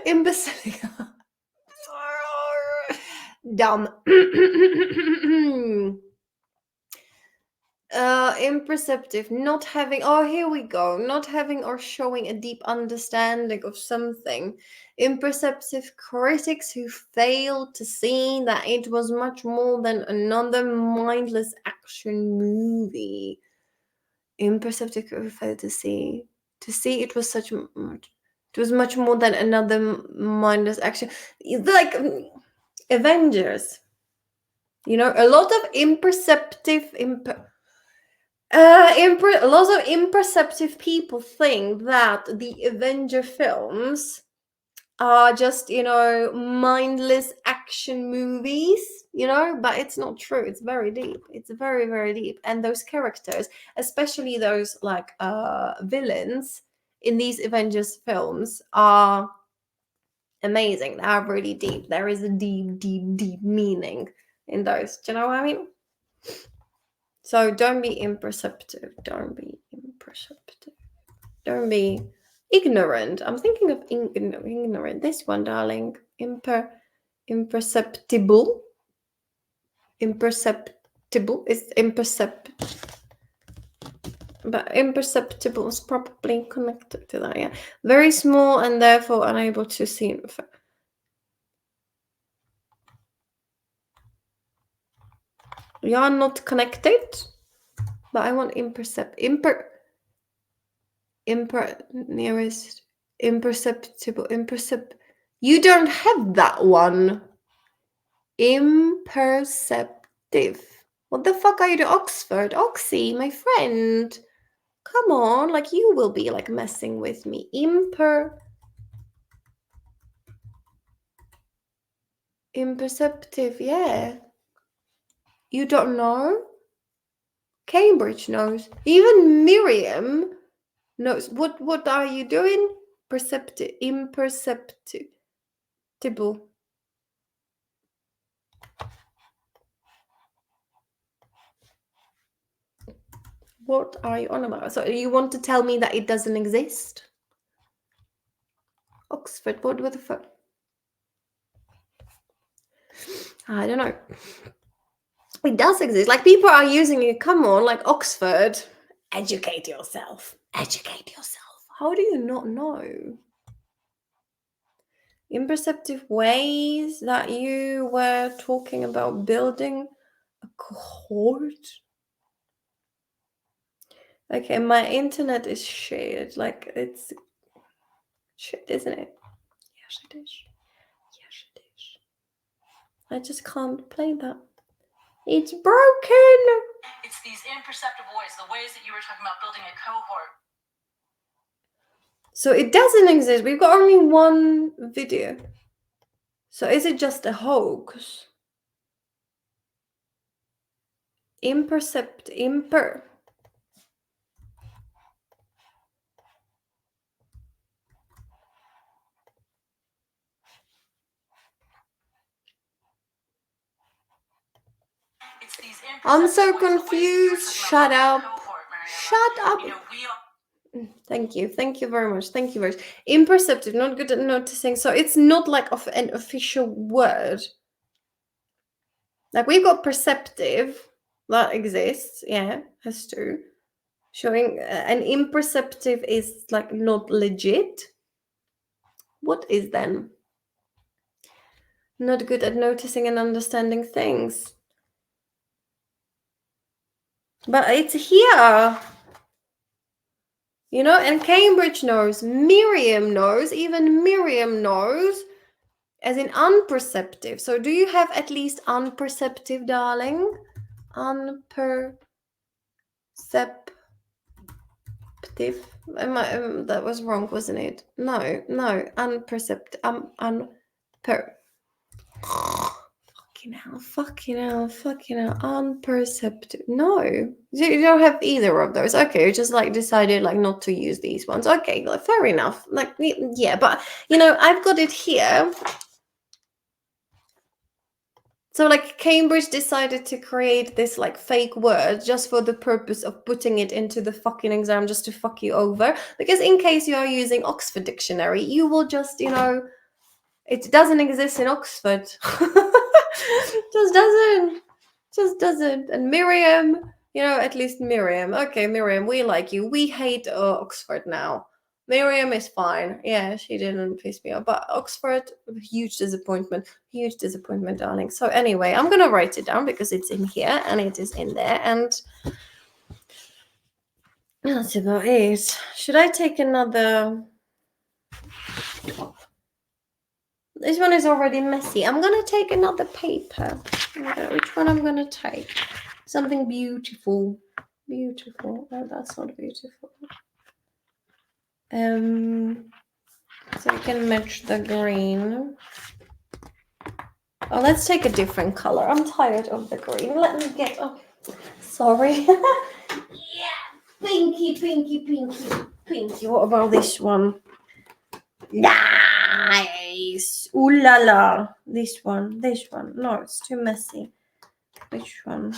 Imbecile. Dumb. Imperceptive, not having, oh, here we go, not having or showing a deep understanding of something. Imperceptive critics who failed to see that it was much more than another mindless action movie. Imperceptive who failed to see it was much more than another mindless action. Like Avengers, you know, a lot of lots of imperceptive people think that the Avenger films are just, you know, mindless action movies, you know, but it's not true. It's very deep. It's very, very deep. And those characters, especially those like villains in these Avengers films, are amazing. They are really deep. There is a deep, deep, deep meaning in those. Do you know what I mean? So don't be imperceptive. Don't be imperceptive. Don't be ignorant. I'm thinking of ignorant. This one, darling. Imperceptible. Imperceptible is imperceptible. But imperceptible is probably connected to that, yeah. Very small and therefore unable to see. You are not connected, but I want nearest imperceptible you don't have that one. Imperceptive. What the fuck are you doing? Oxford? Oxy, my friend. Come on, like you will be like messing with me. Imperceptive, yeah. You don't know? Cambridge knows. Even Miriam knows. What are you doing? Imperceptible. What are you on about? So you want to tell me that it doesn't exist? Oxford, what the fuck? I don't know. It does exist. Like people are using it. Come on, like Oxford. Educate yourself. Educate yourself. How do you not know? Imperceptive ways that you were talking about building a cohort. Okay, my internet is shit. Like it's shit, isn't it? Yes, it is. Yes, it is. I just can't play that. It's broken. It's these imperceptible ways, the ways that you were talking about building a cohort. So it doesn't exist. We've got only one video. So is it just a hoax? Imper. I'm so confused. Shut up. Shut up. Thank you. Thank you very much. Thank you very much. Imperceptive, not good at noticing. So it's not like of an official word. Like we've got perceptive, that exists. Yeah, that's true. Showing an imperceptive is like not legit. What is then? Not good at noticing and understanding things. But it's here. You know, and Cambridge knows, Miriam knows, even Miriam knows, as in unperceptive. So do you have at least unperceptive, darling? Unperceptive. That was wrong, wasn't it? No, unperceptive. Fucking hell, unperceptive. No, you don't have either of those. Okay, you just like decided like not to use these ones. Okay, like, fair enough. Like, yeah, but you know, I've got it here. So like Cambridge decided to create this like fake word just for the purpose of putting it into the fucking exam just to fuck you over. Because in case you are using Oxford Dictionary, you will just, you know, it doesn't exist in Oxford. Just doesn't. And Miriam, you know, at least Miriam. Okay, Miriam, we like you. We hate Oxford now. Miriam is fine. Yeah, she didn't piss me off. But Oxford, huge disappointment. Huge disappointment, darling. So anyway, I'm going to write it down because it's in here and it is in there. And that's about it. Should I take another... This one is already messy. I'm going to take another paper. Which one I'm going to take? Something beautiful. Beautiful. Oh, that's not beautiful. So you can match the green. Oh, let's take a different color. I'm tired of the green. Let me get, oh, sorry. Yeah, pinky, pinky, pinky, pinky. What about this one? Nice. Ooh la la. This one. No, it's too messy. Which one?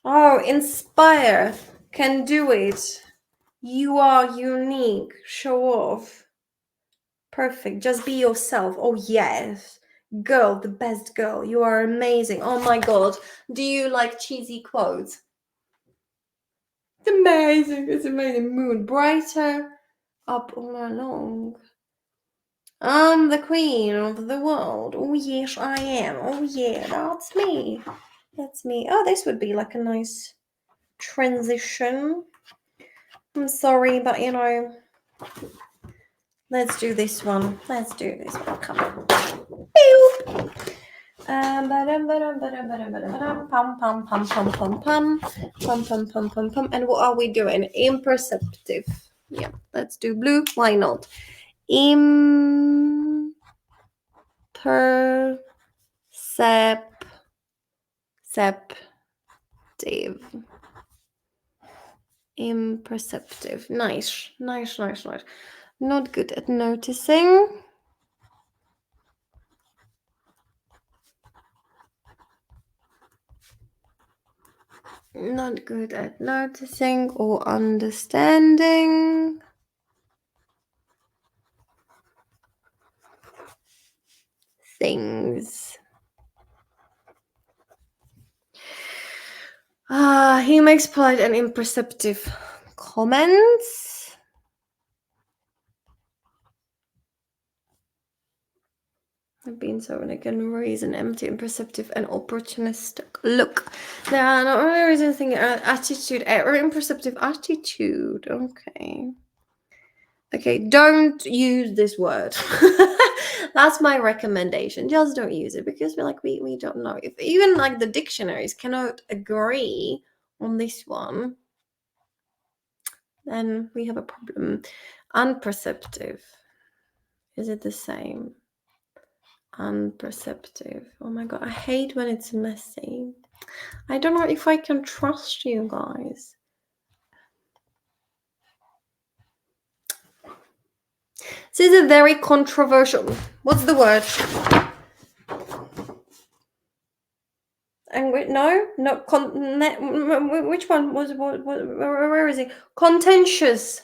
Oh, inspire. Can do it. You are unique. Show off. Perfect. Just be yourself. Oh, yes. Girl, the best girl. You are amazing. Oh my God. Do you like cheesy quotes? It's amazing. It's amazing. Moon brighter up all along. I'm the queen of the world. Oh, yes, I am. Oh, yeah, that's me. That's me. Oh, this would be like a nice transition. I'm sorry, but you know, let's do this one. Let's do this one. Come on. Pew! Pum pum pum pum pum pum pum pum pum pum pum pum. And what are we doing? Imperceptive. Yeah, let's do blue. Why not? Imperceptive. Nice. Not good at noticing. Not good at noticing or understanding. Things. He makes polite and imperceptive comments. I've been so again reason empty, imperceptive, and opportunistic. Look, there are not only reasons thinking attitude or imperceptive attitude. Okay, don't use this word. That's my recommendation. Just don't use it because we don't know. If even like the dictionaries cannot agree on this one, then we have a problem. Unperceptive. Is it the same? Unperceptive. Oh my God, I hate when it's messy. I don't know if I can trust you guys. This is a very controversial. What's the word? Anguish? No. Which one was? Where is it? Contentious.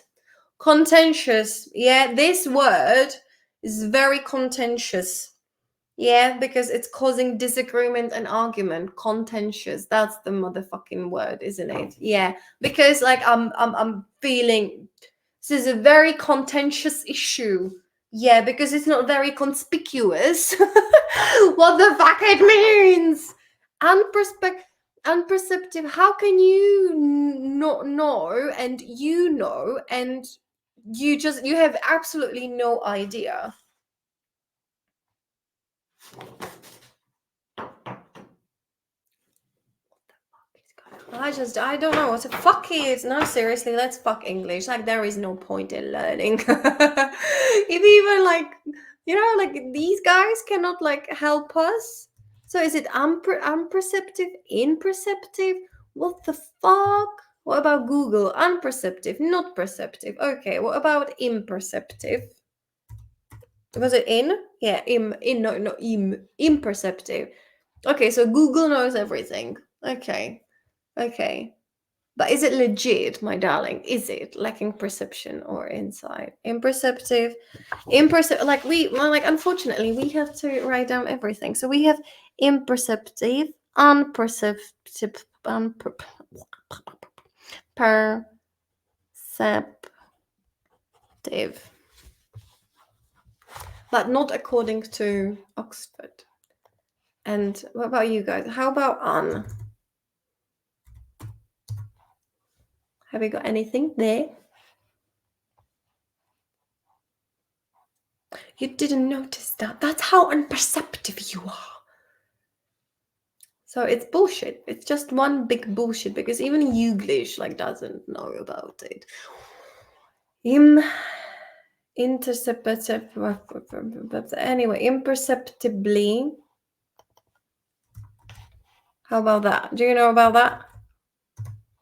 Yeah, this word is very contentious. Yeah, because it's causing disagreement and argument. Contentious. That's the motherfucking word, isn't it? Yeah, because like I'm feeling this is a very contentious issue. Yeah, because it's not very conspicuous. What the fuck it means? Unperceptive. How can you not know and you know and you have absolutely no idea? I don't know what the fuck is. No, seriously, let's fuck English. Like, there is no point in learning. If even like, like these guys cannot like help us. So is it unperceptive, imperceptive? What the fuck? What about Google? Unperceptive, not perceptive. Okay, what about imperceptive? Was it in? Yeah, imperceptive. Okay, so Google knows everything. Okay. But is it legit, my darling? Is it lacking perception or insight? Imperceptive, unfortunately, we have to write down everything. So we have imperceptive, unperceptive, perceptive. But not according to Oxford. And what about you guys? How about un? Have we got anything there? You didn't notice that. That's how unperceptive you are. So it's bullshit. It's just one big bullshit because even English doesn't know about it. Anyway, imperceptibly. How about that? Do you know about that?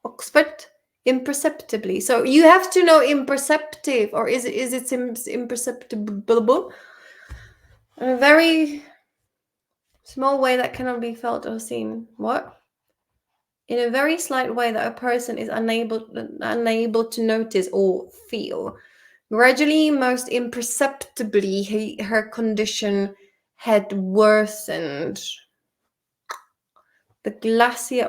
Oxford? Imperceptibly. So you have to know imperceptive, or is it imperceptible? In a very small way that cannot be felt or seen. What? In a very slight way that a person is unable to notice or feel. Gradually, most imperceptibly, her condition had worsened. The glacier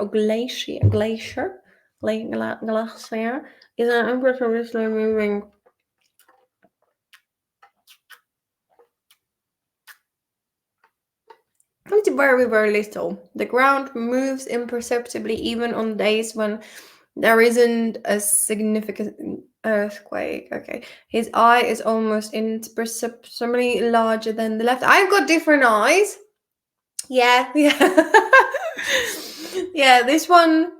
is an imperceptibly moving. It's very, very little. The ground moves imperceptibly even on days when there isn't a significant earthquake. Okay. His eye is almost imperceptibly larger than the left. I've got different eyes. Yeah. Yeah, this one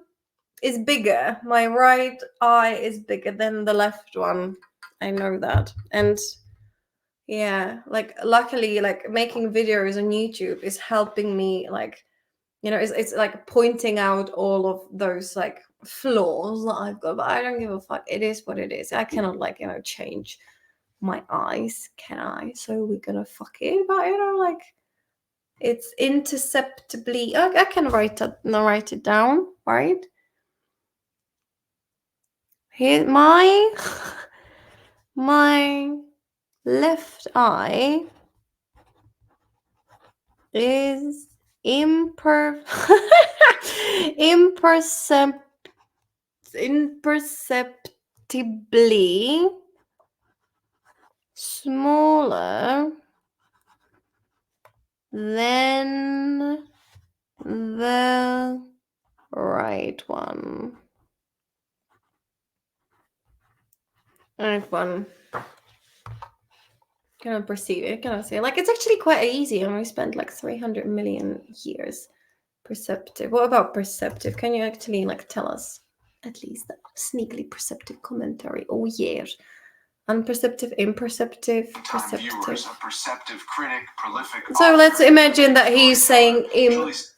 is bigger. My right eye is bigger than the left one. I know that. And yeah, like luckily, like making videos on YouTube is helping me, like, you know, it's like pointing out all of those like flaws that I've got, but I don't give a fuck. It is what it is. I cannot, like, you know, change my eyes, can I? So we're gonna fuck it. But you know, like, it's imperceptibly. I can write it down, right? Here, my left eye is imperceptibly smaller than the right one. Right one. Cannot perceive it, cannot see it. Like, it's actually quite easy, and we spent like 300 million years. Perceptive. What about perceptive? Can you actually, like, tell us at least that sneakily perceptive commentary? Oh yeah. Unperceptive, imperceptive, perceptive. Viewers, a perceptive critic, prolific. So let's imagine that he's saying is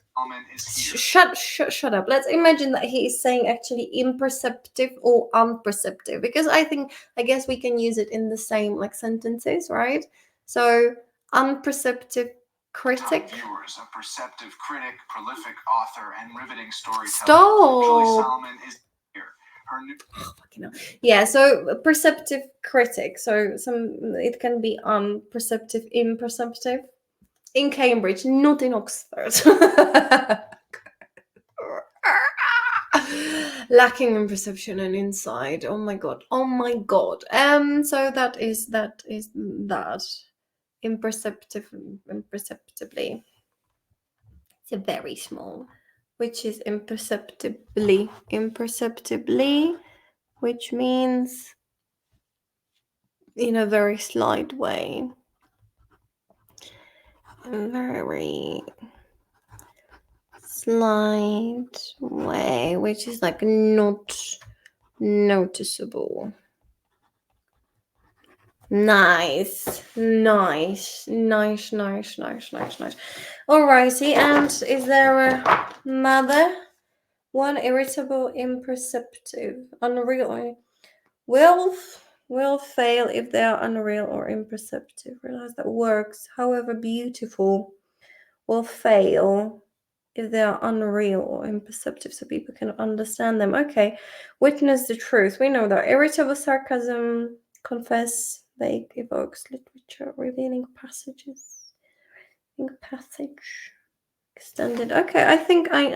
shut up. Let's imagine that he is saying actually imperceptive or unperceptive, because I guess we can use it in the same, like, sentences, right? So unperceptive critic. Viewers, a perceptive critic, prolific author, and riveting storyteller. Stop. Julie Solomon is here. Her new. Yeah, so perceptive critic. So it can be unperceptive, imperceptive. In Cambridge, not in Oxford. Lacking in perception and insight. Oh my god. Oh my god. So that is that. Imperceptibly. It's a very small, which is imperceptibly, which means in a very slight way. Very slight way, which is like not noticeable. Nice. Alrighty, and is there another one? Irritable, imperceptive, unreal. Will fail if they are unreal or imperceptive. Realize that works, however beautiful, will fail if they are unreal or imperceptive, so people can understand them. Okay. Witness the truth. We know that. Irritable, sarcasm, confess, vague, evokes literature, revealing passages. Passage. Extended. Okay, I think I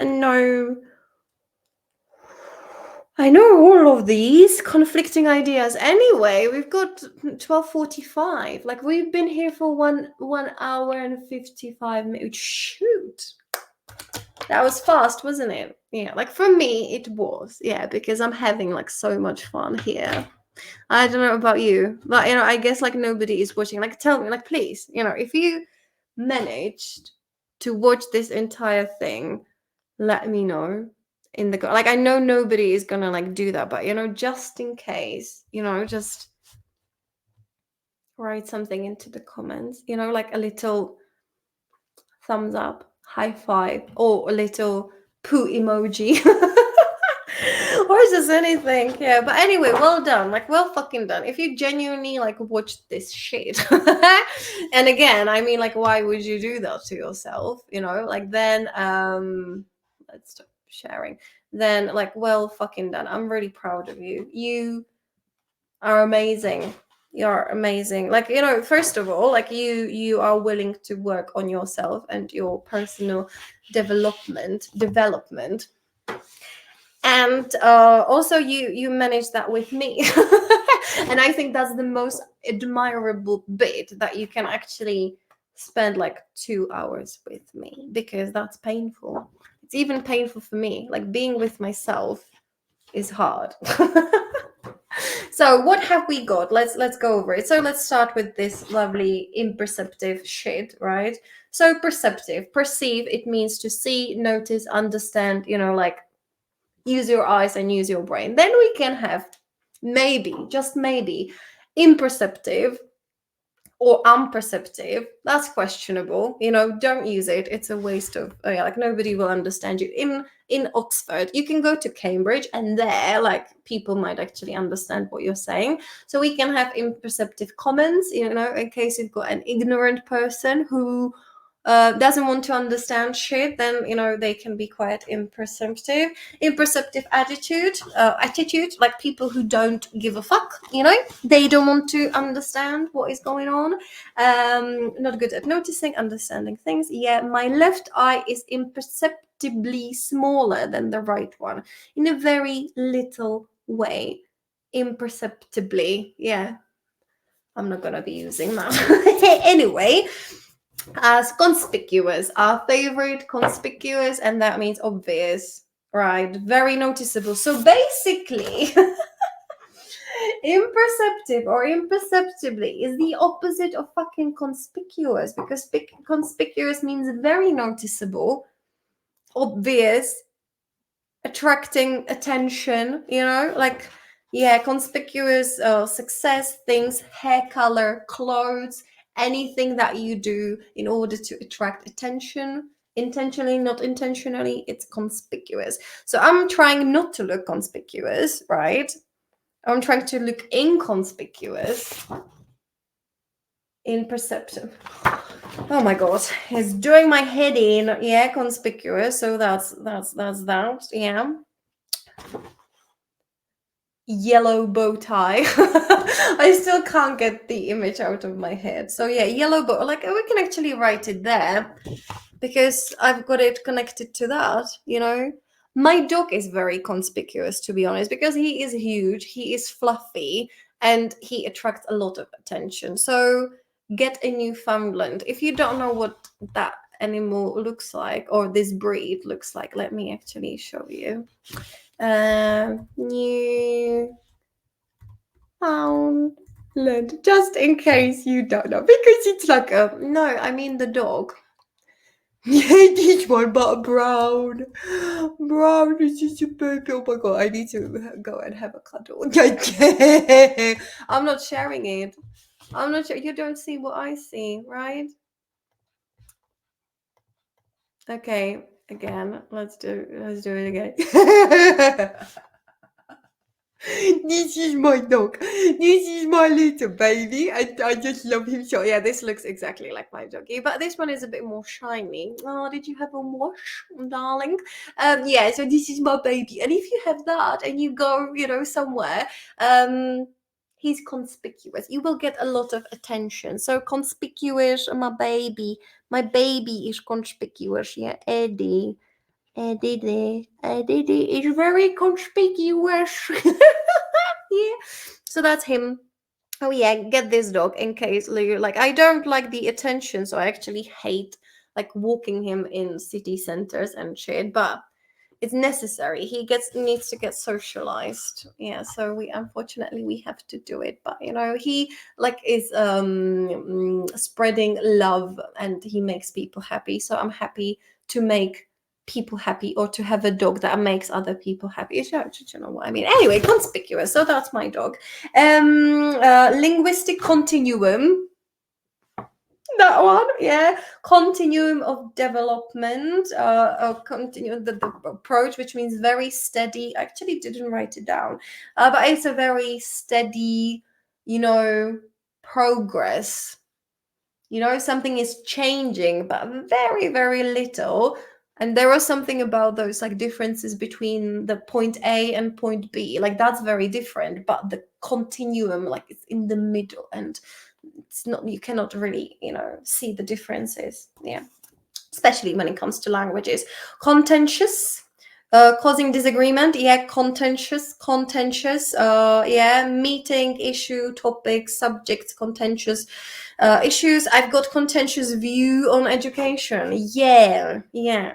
know all of these conflicting ideas. Anyway, we've got 12:45. Like, we've been here for 1 hour and 55 minutes. Shoot. That was fast, wasn't it? Yeah, like for me, it was. Yeah, because I'm having like so much fun here. I don't know about you, but you know, I guess like nobody is watching. Like, tell me, like, please, you know, if you managed to watch this entire thing, let me know in the like. I know nobody is gonna like do that, but you know, just in case, you know, just write something into the comments, you know, like a little thumbs up, high five, or a little poo emoji. Or just anything. Yeah, but anyway, well done, like well fucking done. If you genuinely like watched this shit, and again, I mean, like, why would you do that to yourself, you know? Like, then let's stop sharing. Then, like, well fucking done. I'm really proud of you. You are amazing. You're amazing. Like, you know, first of all, like, you are willing to work on yourself and your personal development, and also you manage that with me. And I think that's the most admirable bit, that you can actually spend like 2 hours with me, because that's painful. It's even painful for me. Like, being with myself is hard. So what have we got? Let's go over it. So let's start with this lovely imperceptive shit, right? So perceptive, perceive, it means to see, notice, understand, you know, like, use your eyes and use your brain. Then we can have maybe, just maybe, imperceptive or unperceptive. That's questionable, you know, don't use it. It's a waste of, oh yeah, like, nobody will understand you. In Oxford, you can go to Cambridge, and there, like, people might actually understand what you're saying. So we can have imperceptive comments, you know, in case you've got an ignorant person who doesn't want to understand shit, then, you know, they can be quite imperceptive. Imperceptive attitude, like people who don't give a fuck, you know, they don't want to understand what is going on. Not good at noticing, understanding things. Yeah, my left eye is imperceptibly smaller than the right one, in a very little way. Imperceptibly, yeah, I'm not gonna be using that. Anyway, as conspicuous, our favorite, conspicuous, and that means obvious, right? Very noticeable. So basically, imperceptive or imperceptibly is the opposite of fucking conspicuous, because conspicuous means very noticeable, obvious, attracting attention, you know, like, yeah, conspicuous, success, things, hair color, clothes, anything that you do in order to attract attention, intentionally, not intentionally, it's conspicuous. So I'm trying not to look conspicuous, right? I'm trying to look inconspicuous. Imperceptive. Oh my god, it's doing my head in. Yeah, conspicuous. So that's that. Yeah. Yellow bow tie. I still can't get the image out of my head. So yeah, yellow bow, like, we can actually write it there, because I've got it connected to that, you know. My dog is very conspicuous, to be honest, because he is huge, he is fluffy, and he attracts a lot of attention. So get a Newfoundland. If you don't know what that animal looks like, or this breed looks like, let me actually show you. Newfoundland, just in case you don't know, because it's like a, no, I mean the dog. Yeah, this one, but brown, this is a baby. Oh my god, I need to go and have a cuddle. I'm not sharing it. I'm not sure, you don't see what I see, right? Okay, again, let's do it again. This is my dog. This is my little baby. I just love him so. Yeah, this looks exactly like my doggy, but this one is a bit more shiny. Oh, did you have a wash, darling? Yeah, so this is my baby. And if you have that and you go, you know, somewhere, he's conspicuous. You will get a lot of attention. So conspicuous, my baby. My baby is conspicuous. Yeah, Eddie. Eddie is very conspicuous. Yeah, so that's him. Oh yeah, get this dog in case you're like, I don't like the attention, so I actually hate like walking him in city centers and shit, but it's necessary. He needs to get socialized. Yeah, so we unfortunately have to do it, but you know, he like is spreading love and he makes people happy, so I'm happy to make people happy or to have a dog that makes other people happy. You know what I mean? Anyway, conspicuous. So that's my dog. Linguistic continuum. That one, yeah. Continuum of development, continuum, the approach, which means very steady. I actually didn't write it down, but it's a very steady, you know, progress. You know, something is changing, but very, very little. And there was something about those like differences between the point A and point B. Like that's very different, but the continuum, like it's in the middle, and it's not, you cannot really, you know, see the differences. Yeah, especially when it comes to languages. Contentious, causing disagreement. Yeah, contentious. Yeah, meeting, issue, topic, subjects, contentious. Issues. I've got contentious view on education. Yeah,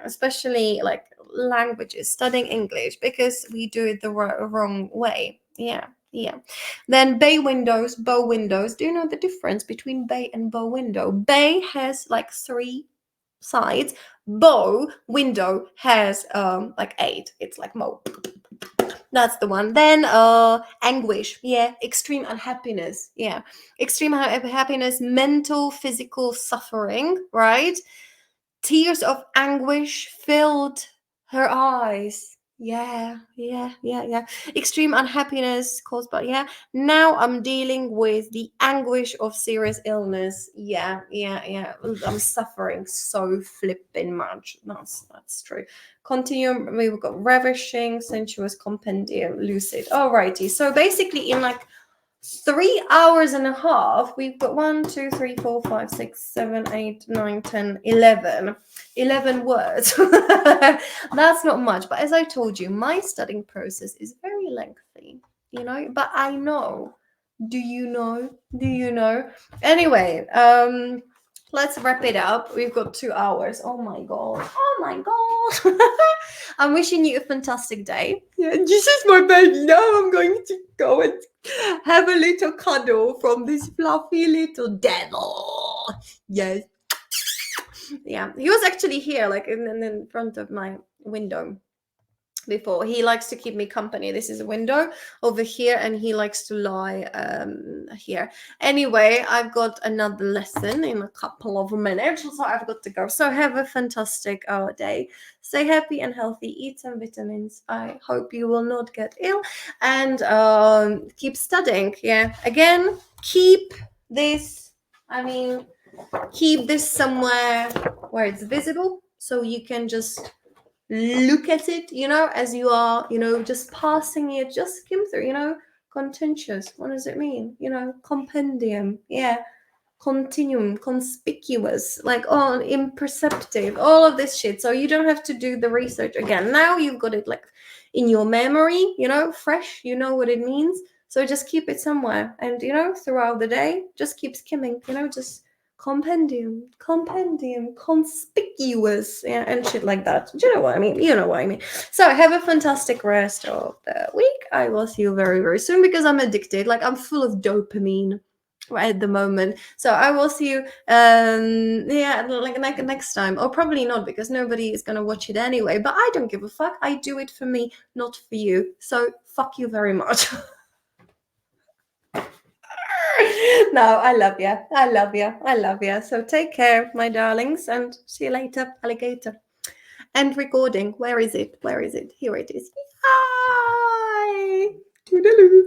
especially like languages, studying English, because we do it the wrong way. Yeah. Then bow windows. Do you know the difference between bay and bow window? Bay has like 3 sides. Bow window has like 8. It's like mo. That's the one. Then anguish. Yeah, extreme unhappiness. Yeah, extreme happiness, mental, physical suffering, right? Tears of anguish filled her eyes. Yeah. Extreme unhappiness caused by, yeah. Now I'm dealing with the anguish of serious illness. Yeah. I'm suffering so flipping much. That's true. Continuum, we've got ravishing, sensuous, compendium, lucid. Alrighty. So basically in like 3 hours and a half, we've got 1, 2, 3, 4, 5, 6, 7, 8, 9, 10, 11 words. That's not much, but as I told you, my studying process is very lengthy, you know, but I know. Do you know? Anyway, let's wrap it up. We've got 2 hours. Oh my god. I'm wishing you a fantastic day. Yeah, this is my baby. Now I'm going to go and have a little cuddle from this fluffy little devil. Yes. Yeah, he was actually here, like in front of my window before. He likes to keep me company. This is a window over here, and he likes to lie here. Anyway, I've got another lesson in a couple of minutes, so I've got to go. So have a fantastic day. Stay happy and healthy. Eat some vitamins. I hope you will not get ill, and keep studying. Yeah, again, keep this somewhere where it's visible, so you can just look at it, you know, as you are, you know, just passing it, just skim through, you know. Contentious, what does it mean? You know, compendium, yeah, continuum, conspicuous, like imperceptive, all of this shit. So you don't have to do the research again. Now you've got it like in your memory, you know, fresh, you know what it means. So just keep it somewhere, and you know, throughout the day, just keep skimming, you know, just compendium, conspicuous, yeah, and shit like that. Do you know what I mean? You know what I mean. So have a fantastic rest of the week. I will see you very, very soon, because I'm addicted. Like I'm full of dopamine right at the moment. So I will see you like next time, or probably not, because nobody is gonna watch it anyway. But I don't give a fuck. I do it for me, not for you. So fuck you very much. No, I love you. So take care, my darlings, and see you later, alligator. And recording, where is it? Here it is. Bye. Toodaloo.